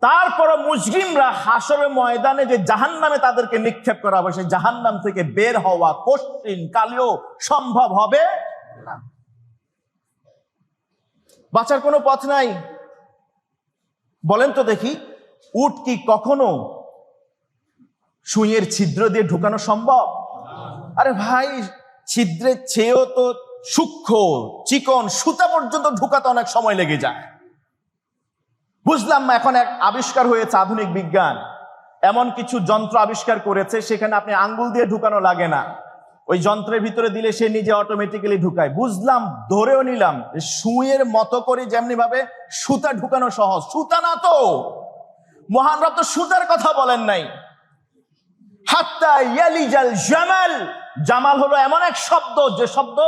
তারপরও মুজরিমরা হাসরের ময়দানে যে জাহান্নামে তাদেরকে নিক্ষেপ করা হবে, সেই জাহান্নাম থেকে বের হওয়া কঠিন কালেও সম্ভব হবে না। বাঁচার কোনো পথ নাই। বলেন তো দেখি, উট কি কখনো সুইয়ের ছিদ্র দিয়ে ঢুকানো সম্ভব? আরে ভাই, ছিদ্রের চেয়েও তো সূক্ষ্ম চিকন সুতা পর্যন্ত ঢুকাতে অনেক সময় লেগে যায়। বুঝলাম না, এখন এক আবিষ্কার হয়েছে আধুনিক বিজ্ঞান, এমন কিছু যন্ত্র আবিষ্কার করেছে সেখানে আপনি আঙ্গুল দিয়ে ঢুকানো লাগে না, ওই যন্ত্রের ভিতরে দিলে সে নিজে অটোমেটিক্যালি ঢুকায়। বুঝলাম, ধরেও নিলাম সুইয়ের মতো করে যেমনি ভাবে সুতা ঢুকানো সহজ, সুতা না তো, মহান রব তো সুতার কথা বলেন নাই। হাত্তা ইয়ালিজাল জামাল, জামাল হলো এমন এক শব্দ যে শব্দ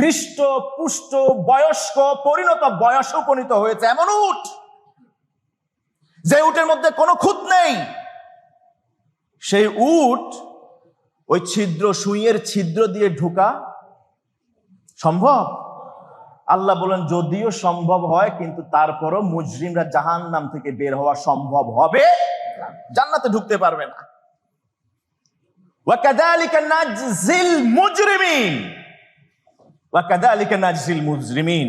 হৃষ্ট পুষ্ট বয়স্ক পরিণত বয়সে উপনীত হয়েছে এমন উট, যে উটের মধ্যে কোনো খুঁত নেই, সেই উট ওই ছিদ্র, সুইয়ের ছিদ্র দিয়ে ঢুকা সম্ভব? আল্লাহ বলেন যদিও সম্ভব হয়, কিন্তু তারপরও মুজরিমরা জাহান্নাম থেকে বের হওয়া সম্ভব হবে, জান্নাতে ঢুকতে পারবে না। ওয়াকাযালিকা নাজজিল মুজরিমিন, ওয়াকাযালিকা নাজজিল মুজরিমিন,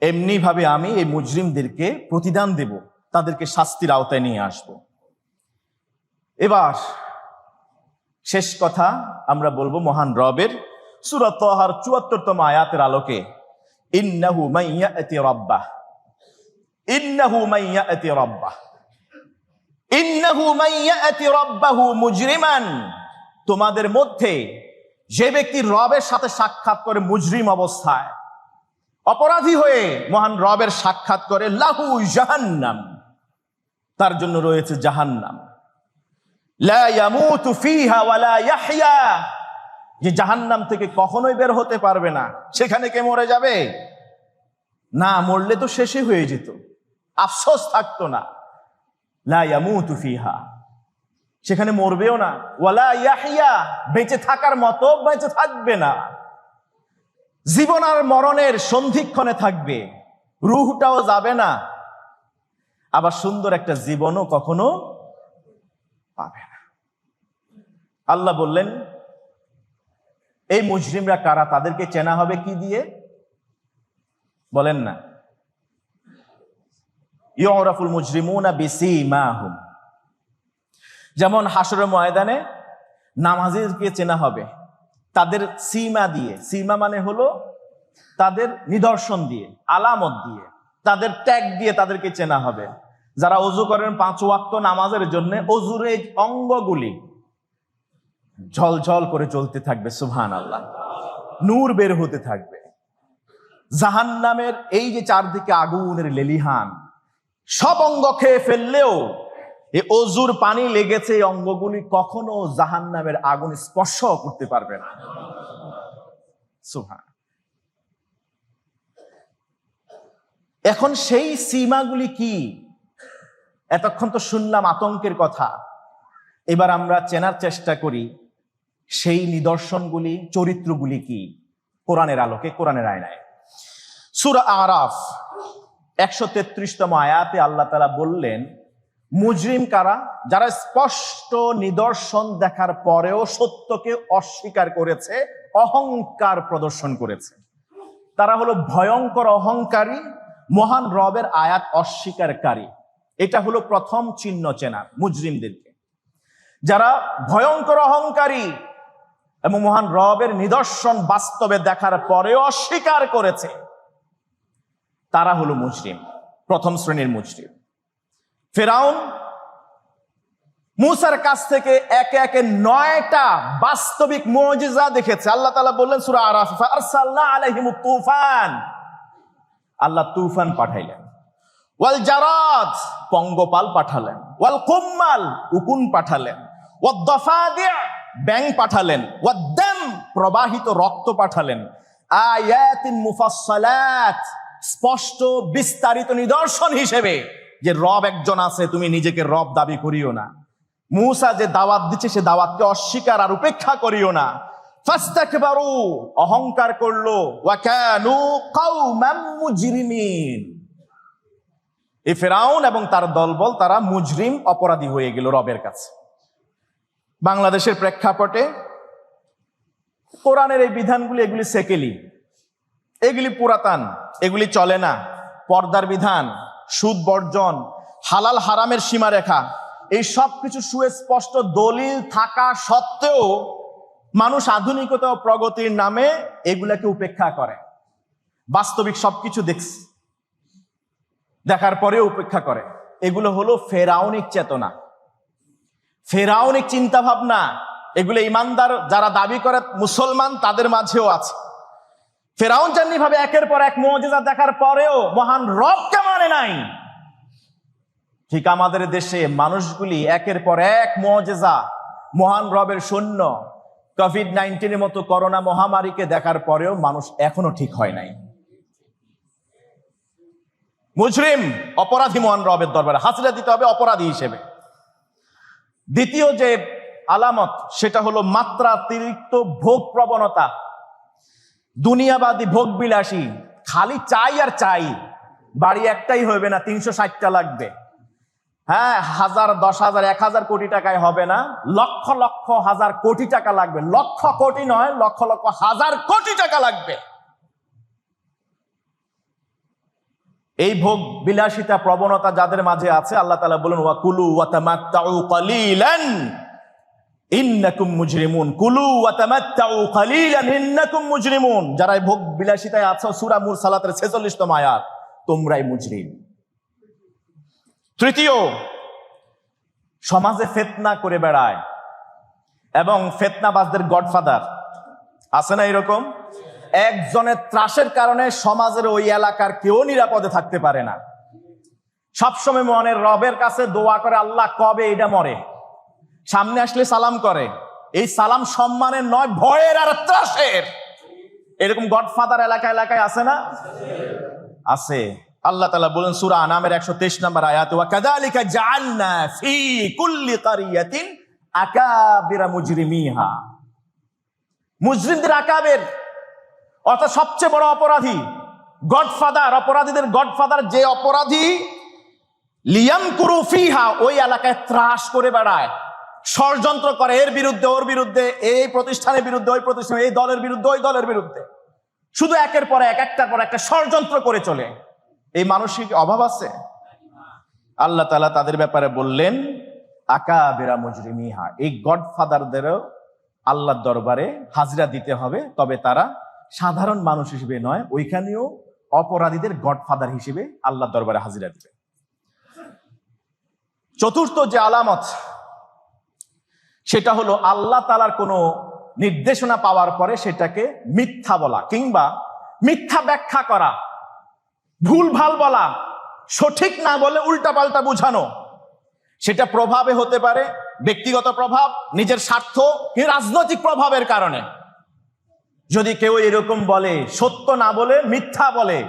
এমনি ভাবে আমি এই মুজরিমদেরকে প্রতিদান দেব, তাদেরকে শাস্তির আওতায় নিয়ে আসব। এবার শেষ কথা আমরা বলবো মহান রবের সূরা তাহার ৭৪তম আয়াতের আলোকে, ইন্নাহু মাইয়াতি রাব্বাহ, ইন্নাহু মাইয়াতি রাব্বাহ, ইন্নাহু মাইয়াতি রাব্বাহু মুজরিমান, তোমাদের মধ্যে যে ব্যক্তি রবের সাথে সাক্ষাৎ করে মুজরিম অবস্থায়, অপরাধী হয়ে মহান রবের সাক্ষাৎ করে, লাহু জাহান্নাম, তার জন্য রয়েছে জাহান্নাম, লা ইয়ামুতু ফিহা ওয়ালা ইয়াহইয়া, যে জাহান্নাম থেকে কখনোই বের হতে পারবে না। সেখানে কে মরে যাবে? না, মরলে তো শেষই হয়ে যেত, আফসোস থাকতো না। লা ইয়ামুতু ফিহা, সেখানে মরবেও না, ওয়ালা ইয়াহইয়া, বেঁচে থাকার মতো বেঁচে থাকবে না। জীবন আর মরণের সন্ধিক্ষণে থাকবে, রূহটাও যাবে না, আবার সুন্দর একটা জীবনও কখনো পাবে না। আল্লাহ বললেন এই মুজরিমরা কারা, তাদেরকে চেনা হবে কি দিয়ে? বলেন না, ইউরাফুল মুজরিমুনা বিসীমাহুম, যেমন হাসরের ময়দানে নামাজীদেরকে চেনা হবে তাদের সীমা দিয়ে। সীমা মানে হলো তাদের নিদর্শন দিয়ে, আলামত দিয়ে, তাদের ট্যাগ দিয়ে তাদেরকে চেনা হবে। যারা ওযু করেন 5 ওয়াক্ত নামাজের জন্য, ওযুর এই অঙ্গগুলি ঝলঝল করে চলতে থাকবে, সুবহানাল্লাহ, নূর বের হতে থাকবে। জাহান্নামের এই যে চারদিকে আগুনের লেলিহান, সব অঙ্গ খেয়ে ফেললেও এই ওযুর পানি লেগেছে, এই অঙ্গগুলি কখনো জাহান্নামের আগুন স্পর্শ করতে পারবে না। সুবহান। এখন সেই সীমাগুলি কি? এতক্ষণ তো শুনলাম আতঙ্কের কথা, এবার আমরা চেনার চেষ্টা করি সেই নিদর্শনগুলি, চরিত্রগুলি কি কোরআনের আলোকে, কোরআনের আয়নায়। সূরা আরাফ 133তম আয়াতে আল্লাহ তাআলা বললেন মুজরিম কারা? যারা স্পষ্ট নিদর্শন দেখার পরেও সত্যকে অস্বীকার করেছে, অহংকার প্রদর্শন করেছে। তারা হলো ভয়ঙ্কর অহংকারী, মহান রবের আয়াত অস্বীকারী। এটা হলো প্রথম চিহ্ন চেনা মুজরিমদেরকে। যারা ভয়ঙ্কর অহংকারী এবং মহান রবের নিদর্শন বাস্তবে দেখার পরেও অস্বীকার করেছে, তারা হলো মুজরিম, প্রথম শ্রেণীর মুজরিম। ফিরআউন মূসার কাছ থেকে একে একে 9টা বাস্তবিক মুজিজা দেখেছে। আল্লাহ তাআলা বললেন সূরা আরাফ, ফারসালনা আলাইহিমুত তুফান, আল্লাহ তুফান পাঠাইলেন। ওয়াল জারাদ, পঙ্গপাল পাঠালেন। ওয়াল কুম্মাল, উকুন পাঠালেন। ওয়াদ দাফাদি', ব্যাং পাঠালেন। ওয়াদ দাম, প্রবাহিত রক্ত পাঠালেন। আয়াতিন মুফাসসালাত, স্পষ্ট বিস্তারিত নিদর্শন হিসেবে যে রব একজন আছে, তুমি নিজেকে রব দাবি করিও না। মূসা যে দাওয়াত দিচ্ছে সে দাওয়াতকে অস্বীকার আর উপেক্ষা করিও না। ফাস্তাকবারু, অহংকার করলো। ওয়া কানু কওমান মুজরিমিন, এই ফিরআউন এবং তার দলবল তারা মুজরিম, অপরাধী হয়ে গেল রবের কাছে। বাংলাদেশের প্রেক্ষাপটে কোরআনের এই বিধানগুলি, এগুলি সেকেলি, এগুলি পুরাতন, এগুলি চলে না। পর্দার বিধান, সুদ বর্জন, হালাল হারামের সীমারেখা, এই সব কিছু সুস্পষ্ট দলিল থাকা সত্ত্বেও মানুষ আধুনিকতা ও প্রগতির নামে এগুলাকে উপেক্ষা করে। বাস্তবিক সবকিছু দেখছে, দেখার পরেও উপেক্ষা করে। এগুলো হলো ফেরাউনিক চেতনা, ফেরাউনিক চিন্তা ভাবনা। এগুলো ইমানদার যারা দাবি করে মুসলমান তাদের মাঝেও আছে। ফেরাউন যেমনি ভাবে একের পর এক মুজিজা দেখার পরেও মহান রবকে মানে নাই, ঠিক আমাদের দেশে মানুষগুলি একের পর এক মুজিজা, মহান রবের সৈন্য, কোভিড-19 মতো করোনা মহামারীকে দেখার পরেও মানুষ এখনো ঠিক হয় নাই। মুজরিম, অপরাধী মহান রবের দরবারে হাজিরা দিতে হবে অপরাধী হিসেবে। দ্বিতীয় যে আলামত সেটা হলো মাত্রাতিরিক্ত ভোগ প্রবণতা, দুনিয়াবাদী, ভোগ বিলাসী, খালি চাই আর চাই। বাড়ি একটাই হবে না, 360টা লাগবে। হ্যাঁ, 1000, 10,000, 1000 কোটি টাকায় হবে না, লক্ষ লক্ষ হাজার কোটি টাকা লাগবে। লক্ষ কোটি নয়, লক্ষ লক্ষ হাজার কোটি টাকা লাগবে। এই ভোগ বিলাসিতা প্রবণতা যাদের মাঝে আছে, আল্লাহ তাআলা বলেন ওয়া কুলু ওয়া তামাত্তাউ কালিলান ইন্নাকুম মুজরিমুন, কুলু ওয়া তামাত্তাউ কালিলান ইন্নাকুম মুজরিমুন। যারা এই ভোগ বিলাসিতায় আছো, সূরা মুরসালাতের 46তম আয়াত, তোমরাই মুজরিম। তৃতীয়, সমাজে ফিতনা করে বেড়ায় এবং ফিতনাবাজদের গডফাদার আছে না এরকম? একজনের ত্রাসের কারণে সমাজের ওই এলাকার কেউ নিরাপদে থাকতে পারে না। সবসময় মনের রবের কাছে দোয়া করে, আল্লাহ কবে এটা মরে। সামনে আসলে সালাম করে, এই সালাম সম্মানের নয়, ভয়ের আর ত্রাসের। এরকম গডফাদার এলাকায় এলাকায় আছে না? আছে। আল্লাহ তাআলা বলেন সূরা আনামের 123 নম্বর আয়াতে, ওয়া কাযালিকা জাআলনা ফি কুল্লি কারিয়াতিন আকাবিরা মুজরিমিহা। মুজরিমদের আকাবের অর্থাৎ সবচেয়ে বড় অপরাধী, গডফাদার, অপরাধীদের গডফাদার যে অপরাধী, লিয়ামকুরু ফিহা, ওই এলাকায় ত্রাস করে বেড়ায়, ষড়যন্ত্র করে এর বিরুদ্ধে ওর বিরুদ্ধে, এই প্রতিষ্ঠানের বিরুদ্ধে ওই প্রতিষ্ঠান, এই দলের বিরুদ্ধে ওই দলের বিরুদ্ধে, শুধু একের পর এক, একটার পর একটা ষড়যন্ত্র করে চলে। এই মানসিক অভাব আছে? আল্লাহ তাআলা তাদের ব্যাপারে বললেন আকাবিরা মুজরিমিহা, এই গডফাদারদেরও আল্লাহর দরবারে হাজিরা দিতে হবে, তবে তারা সাধারণ মানুষ হিসেবে নয়, ওইখানেও অপরাধীদের গডফাদার হিসেবে আল্লাহর দরবারে হাজিরা দিবে। চতুর্থ যে আলামত, সেটা হলো আল্লাহ তাআলার কোনো নির্দেশনা পাওয়ার পরে সেটাকে মিথ্যা বলা কিংবা মিথ্যা ব্যাখ্যা করা, ভুলভাল বলা, সঠিক না বলে উল্টাপাল্টা বুঝানো। সেটা প্রভাবে হতে পারে ব্যক্তিগত প্রভাব, নিজের স্বার্থ, রাজনৈতিক প্রভাবের কারণে। যদি কেউ এরকম বলে, সত্য না বলে মিথ্যা বলে,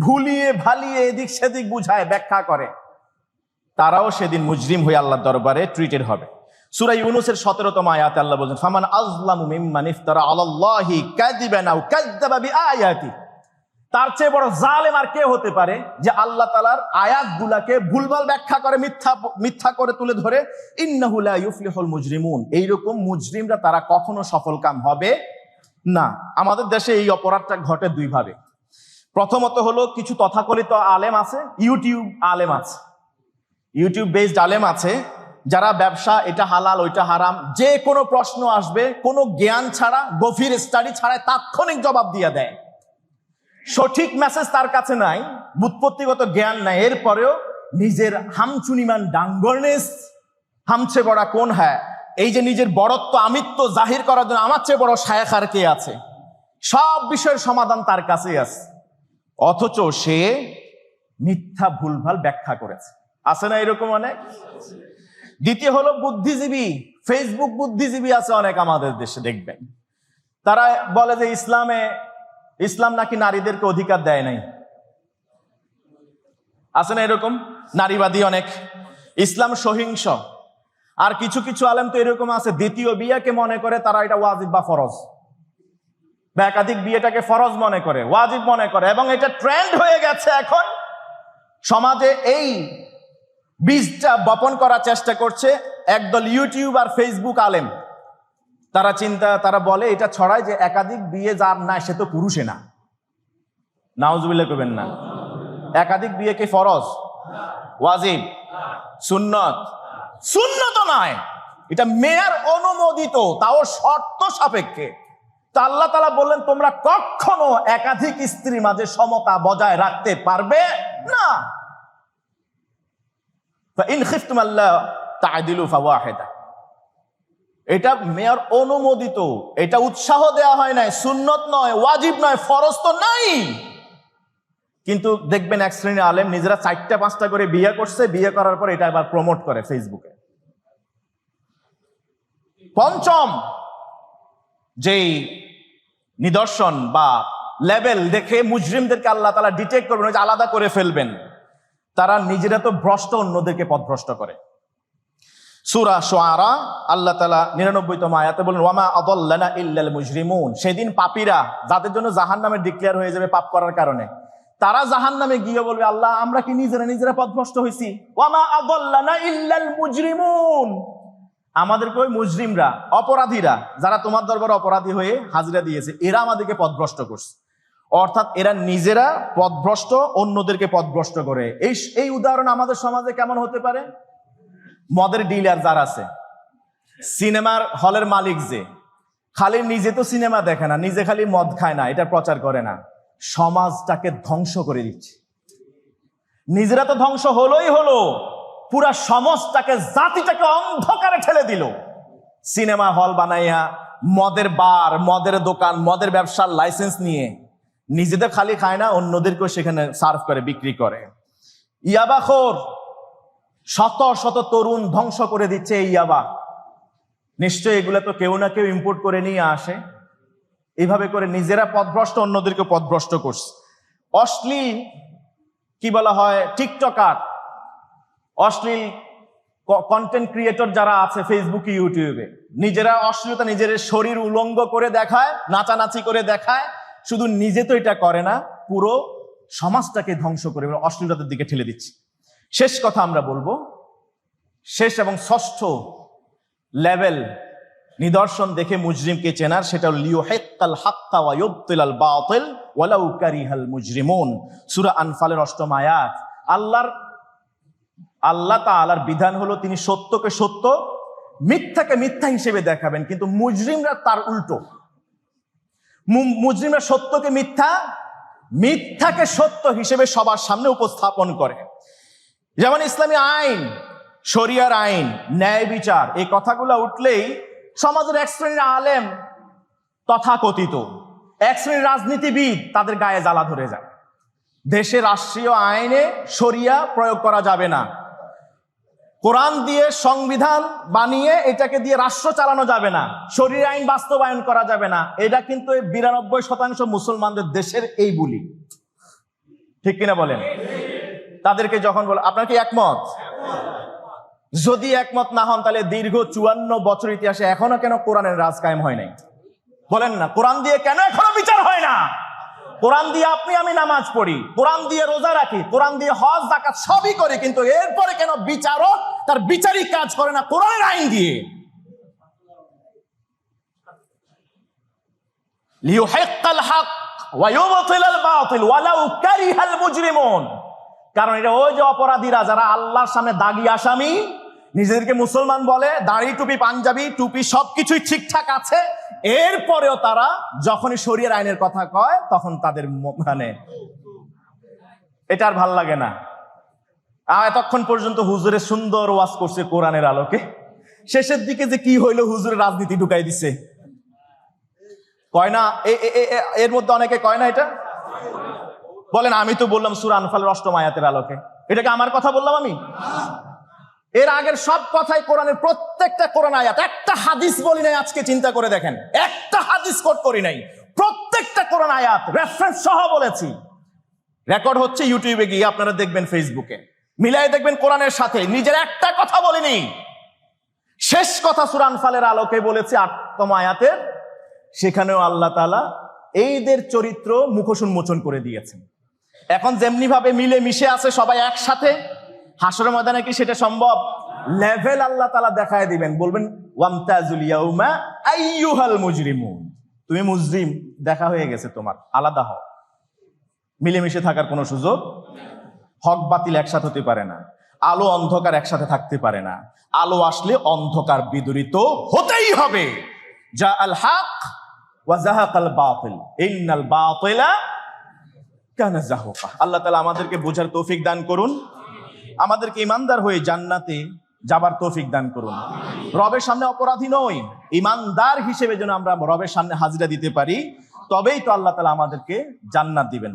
ভুলিয়ে ভালিয়ে এদিক সেদিক বুঝায়, ব্যাখ্যা করে, তারাও সেদিন মুজরিম হয়ে আল্লাহর দরবারে ট্রিটেড হবে। সূরা ইউনূসের ১৭তম আয়াতে আল্লাহ বলেন, ফামান আযলামু মিম্মান ইফতারা আলাল্লাহি কাযিবান আও কাযযাবা বিআয়াতি। তার চেয়ে বড় জালেম আর কে হতে পারে যে আল্লাহ তাআলার আয়াতগুলোকে ভুলভাল ব্যাখ্যা করে, মিথ্যা করে তুলে ধরে। ইন্নাহু লা ইউফলিহুল মুজরিমুন, এইরকম মুজরিমরা তারা কখনো সফলকাম হবে না। আমাদের দেশে এই অপরাধটা ঘটে দুই ভাবে। প্রথমত হলো কিছু তথাকথিত আলেম আছে, ইউটিউব আলেম আছে, ইউটিউব বেসড আলেম আছে, যারা ব্যবসা, এটা হালাল ওইটা হারাম, যে কোনো প্রশ্ন আসবে কোনো জ্ঞান ছাড়া, গভীর স্টাডি ছাড়া তাৎক্ষণিক জবাব দিয়ে দেয়। সঠিক মেসেজ তার কাছে নাই, বুৎপত্তিগত জ্ঞান নাই, এরপরেও নিজের হামচুনিমান ডাঙ্গরনেস, হামছে বড়া কোন, হ্যাঁ এই যে নিজের বড়ত্ব আমিত্ব জাহির করার জন্য আমার চেয়ে বড় শায়েখ আর কে আছে, সব বিষয়ের সমাধান তার কাছেই আছে, অথচ সে মিথ্যা ভুলভাল ব্যাখ্যা করেছে। আছে না এরকম অনেক? দ্বিতীয় হলো বুদ্ধিজীবী, ফেসবুক বুদ্ধিজীবী আছে অনেক আমাদের দেশে, দেখবেন তারা বলে যে ইসলাম নাকি নারীদেরকে অধিকার দেয় নাই। আছে না এরকম? নারীবাদী অনেক, ইসলাম সহিংস। আর কিছু কিছু আলেম তো এরকম আছে, দ্বিতীয় বিয়েকে মনে করে তারা এটা ওয়াজিব বা ফরজ, বা একাধিক বিয়েটাকে ফরজ মনে করে, ওয়াজিব মনে করে, এবং এটা ট্রেন্ড হয়ে গেছে এখন সমাজে। এই বীজটা বপন করার চেষ্টা করছে একদল ইউটিউব আর ফেসবুক আলেম। তারা বলে, এটা ছড়ায় যে একাধিক বিয়ে যার নাই সে তো পুরুষে না। নাউজুবিল্লাহ করবেন না। একাধিক বিয়ে কি ফরজ, ওয়াজিব, সুন্নত? সুন্নত নয়, এটা মেয়ার অনুমোদিত, তাও শর্ত সাপেক্ষে। তা আল্লাহ তাআলা বললেন তোমরা কখনো একাধিক স্ত্রীর মাঝে সমতা বজায় রাখতে পারবে না। ফাইন খিফতুম আল্লা তা'দিলু ফাওয়াহিদা, এটা মেয়র অনুমোদিত, এটা উৎসাহ দেয়া হয় নাই, সুন্নত নয়, ওয়াজিব নয়, ফরজ তো নাই। কিন্তু দেখবেন এক শ্রেণীর আলেম নিজেরা 4টা-5টা করে বিয়ে করছে, বিয়ে করার পর এটা আবার প্রমোট করে ফেসবুকে। পঞ্চম যেই নিদর্শন বা লেভেল দেখে মুজরিমদেরকে আল্লাহ তাআলা ডিটেক্ট করবেন, আলাদা করে ফেলবেন, তারা নিজেরা তো ভ্রষ্ট, অন্যদেরকে পথভ্রষ্ট করে। সূরা শুআরা আল্লাহ তাআলা 99তম আয়াতে বলেন, ওয়ামা আদাল্লানা ইল্লাল মুজরিমুন। সেদিন পাপীরা, যাদের জন্য জাহান্নামে ডিক্লেয়ার হয়ে যাবে পাপ করার কারণে, তারা জাহান্নামে গিয়ে বলবে, আল্লাহ আমরা কি নিজেরা পথভ্রষ্ট হয়েছি? ওয়ামা আদাল্লানা ইল্লাল মুজরিমুন, আমাদেরকে ওই মুজরিমরা, অপরাধীরা, যারা তোমার দরবারে অপরাধী হয়ে হাজিরা দিয়েছে, এরা আমাদেরকে পথভ্রষ্ট করছে। অর্থাৎ এরা নিজেরা পথভ্রষ্ট, অন্যদেরকে পথভ্রষ্ট করে। এই উদাহরণ আমাদের সমাজে কেমন হতে পারে? মদের ডিলার যারা আছে, সিনেমার হলের মালিক, যে খালি নিজে তো সিনেমা দেখে না, নিজে খালি মদ খায় না, এটা প্রচার করে না, সমাজটাকে ধ্বংস করে দিচ্ছে। নিজেরা তো ধ্বংস হলোই হলো, পুরা সমাজটাকে, জাতিটাকে অন্ধকারে ঠেলে দিল। সিনেমা হল বানাইয়া, মদের বার, মদের দোকান, মদের ব্যবসার লাইসেন্স নিয়ে নিজেদের খালি খায় না, অন্যদেরকেও সেখানে সার্ভ করে, বিক্রি করে। ইয়াবাখোর, শত শত তরুণ ধ্বংস করে দিচ্ছে এই ইয়াবা। নিশ্চয়ই এগুলো তো কেউ না কেউ ইম্পোর্ট করে নিয়ে আসে। এইভাবে করে নিজেরা পথভ্রষ্ট, অন্যদেরকে পথভ্রষ্ট করছে। অশ্লীল কি বলা হয়, টিকটকার, অশ্লীল কন্টেন্ট ক্রিয়েটর যারা আছে ফেসবুকে, ইউটিউবে, নিজেরা অশ্লীলতা নিজের শরীর উলঙ্গ করে দেখায়, নাচানাচি করে দেখায়। শুধু নিজে তো এটা করে না, পুরো সমাজটাকে ধ্বংস করে অশ্লীলতার দিকে ঠেলে দিচ্ছে। শেষ কথা আমরা বলবো, শেষ এবং ষষ্ঠ লেভেল নিদর্শন দেখে মুজরিমকে চেনার, সেটা হলো লিউহিক্কাল হাক্কা ওয়া ইউবতিলাল বাতিল ওয়ালাউ কারিহাল মুজরিমুন। সূরা আনফালের ৮ম আয়াত। আল্লাহ তাআলার বিধান হলো তিনি সত্যকে সত্য, মিথ্যাকে মিথ্যা হিসেবে দেখাবেন, কিন্তু মুজরিমরা তার উল্টো। মুজরিমরা সত্যকে মিথ্যা, মিথ্যাকে সত্য হিসেবে সবার সামনে উপস্থাপন করে। যেমন ইসলামী আইন, শরিয়ার আইন, ন্যায় বিচার, এই কথাগুলো উঠলেই সমাজের এক শ্রেণীর আলেম, তথাকথিত এক শ্রেণীর রাজনীতিবিদ, তাদের গায়ে জ্বালা ধরে যায়। দেশে রাষ্ট্রীয় আইনে শরিয়া প্রয়োগ করা যাবে না, কোরআন দিয়ে সংবিধান বানিয়ে এটাকে দিয়ে রাষ্ট্র চালানো যাবে না, শরিয়া আইন বাস্তবায়ন করা যাবে না। এটা কিন্তু 92% মুসলমানদের দেশের এই বুলি, ঠিক কিনা বলেন? তাদেরকে যখন বলে আপনার কি একমত? যদি একমত না হন তাহলে দীর্ঘ 54 বছর ইতিহাসে এখনো কেন কোরআনের রাজ কায়েম হয় নাই? বলেন না, কোরআন দিয়ে কেন এখনো বিচার হয় না? কোরআন দিয়ে আপনি আমি নামাজ পড়ি, কোরআন দিয়ে রোজা রাখি, কোরআন দিয়ে হজ যাকাত সবই করি, কিন্তু এরপরে কেন বিচারক তার বিচারিক কাজ করে না কোরআনের আইন দিয়ে? লিউহিক্কাল হক ওয়া ইউবতিলাল বাতিল ওয়ালাউ কারিহাল মুজরিমুন। কারণ এটা ওই যে অপরাধীরা যারা আল্লাহর সামনে দাগি আসামি, নিজেদেরকে মুসলমান বলে, দাড়ি টুপি পাঞ্জাবি টুপি সবকিছুই ঠিকঠাক আছে, এরপরেও তারা যখনই শরিয়ার আইনের কথা কয় তখন তাদের মানে এটা আর ভাল লাগে না। এতক্ষণ পর্যন্ত হুজুরে সুন্দর ওয়াজ করছে কোরআনের আলোকে, শেষের দিকে যে কি হইলো, হুজুরের রাজনীতি ঢুকাই দিছে। কয় না এর মধ্যে অনেকে কয় না এটা? বলেন, আমি তো বললাম সূরা আনফালের ৮ম আয়াতের আলোকে, এটাকে আমার কথা বললাম আমি? এর আগের সব কথাই কোরআনের, প্রত্যেকটা কোরআন আয়াত, একটা হাদিস বলি নাই। আজকে চিন্তা করে দেখেন, একটা হাদিস কোট করি নাই, প্রত্যেকটা কোরআন আয়াত রেফারেন্স সহ বলেছি। রেকর্ড হচ্ছে ইউটিউবে গিয়ে আপনারা দেখবেন, ফেসবুকে মিলাই দেখবেন কোরআনের সাথে, নিজের একটা কথা বলিনি। শেষ কথা সূরা আনফালের আলোকে বলেছি ৮ম আয়াতের, সেখানেও আল্লাহ তাআলা এইদের চরিত্র মুখোশ উন্মোচন করে দিয়েছেন। এখন যেমনি ভাবে মিলে মিশে আছে সবাই একসাথে, হাসরের ময়দানে কি সেটা সম্ভব? লেভেল আল্লাহ তাআলা দেখায় দিবেন, বলবেন ওয়ামতাজুল ইয়াউমা আইয়ুহাল মুজরিমুন। তুমি মুজরিম, দেখা হয়ে গেছে তোমার, আলাদা হও। মিলেমিশে থাকার কোনো সুযোগ, হক বাতিল একসাথে হতে পারে না, আলো অন্ধকার একসাথে থাকতে পারে না। আলো আসলে অন্ধকার বিদূরিত হতেই হবে। যা আল হক ওয়া যাহাকাল বাতিল ইন্নাল বাতিলা কানা যাহুকা। আল্লাহ তাআলা আমাদেরকে বোঝার তৌফিক দান করুন, আমাদেরকে ইমানদার হয়ে জান্নাতে যাবার তৌফিক দান করুন। রবের সামনে অপরাধী নই, ইমানদার হিসেবে যেন আমরা রবের সামনে হাজিরা দিতে পারি, তবেই তো আল্লাহ তাআলা আমাদেরকে জান্নাত দিবেন।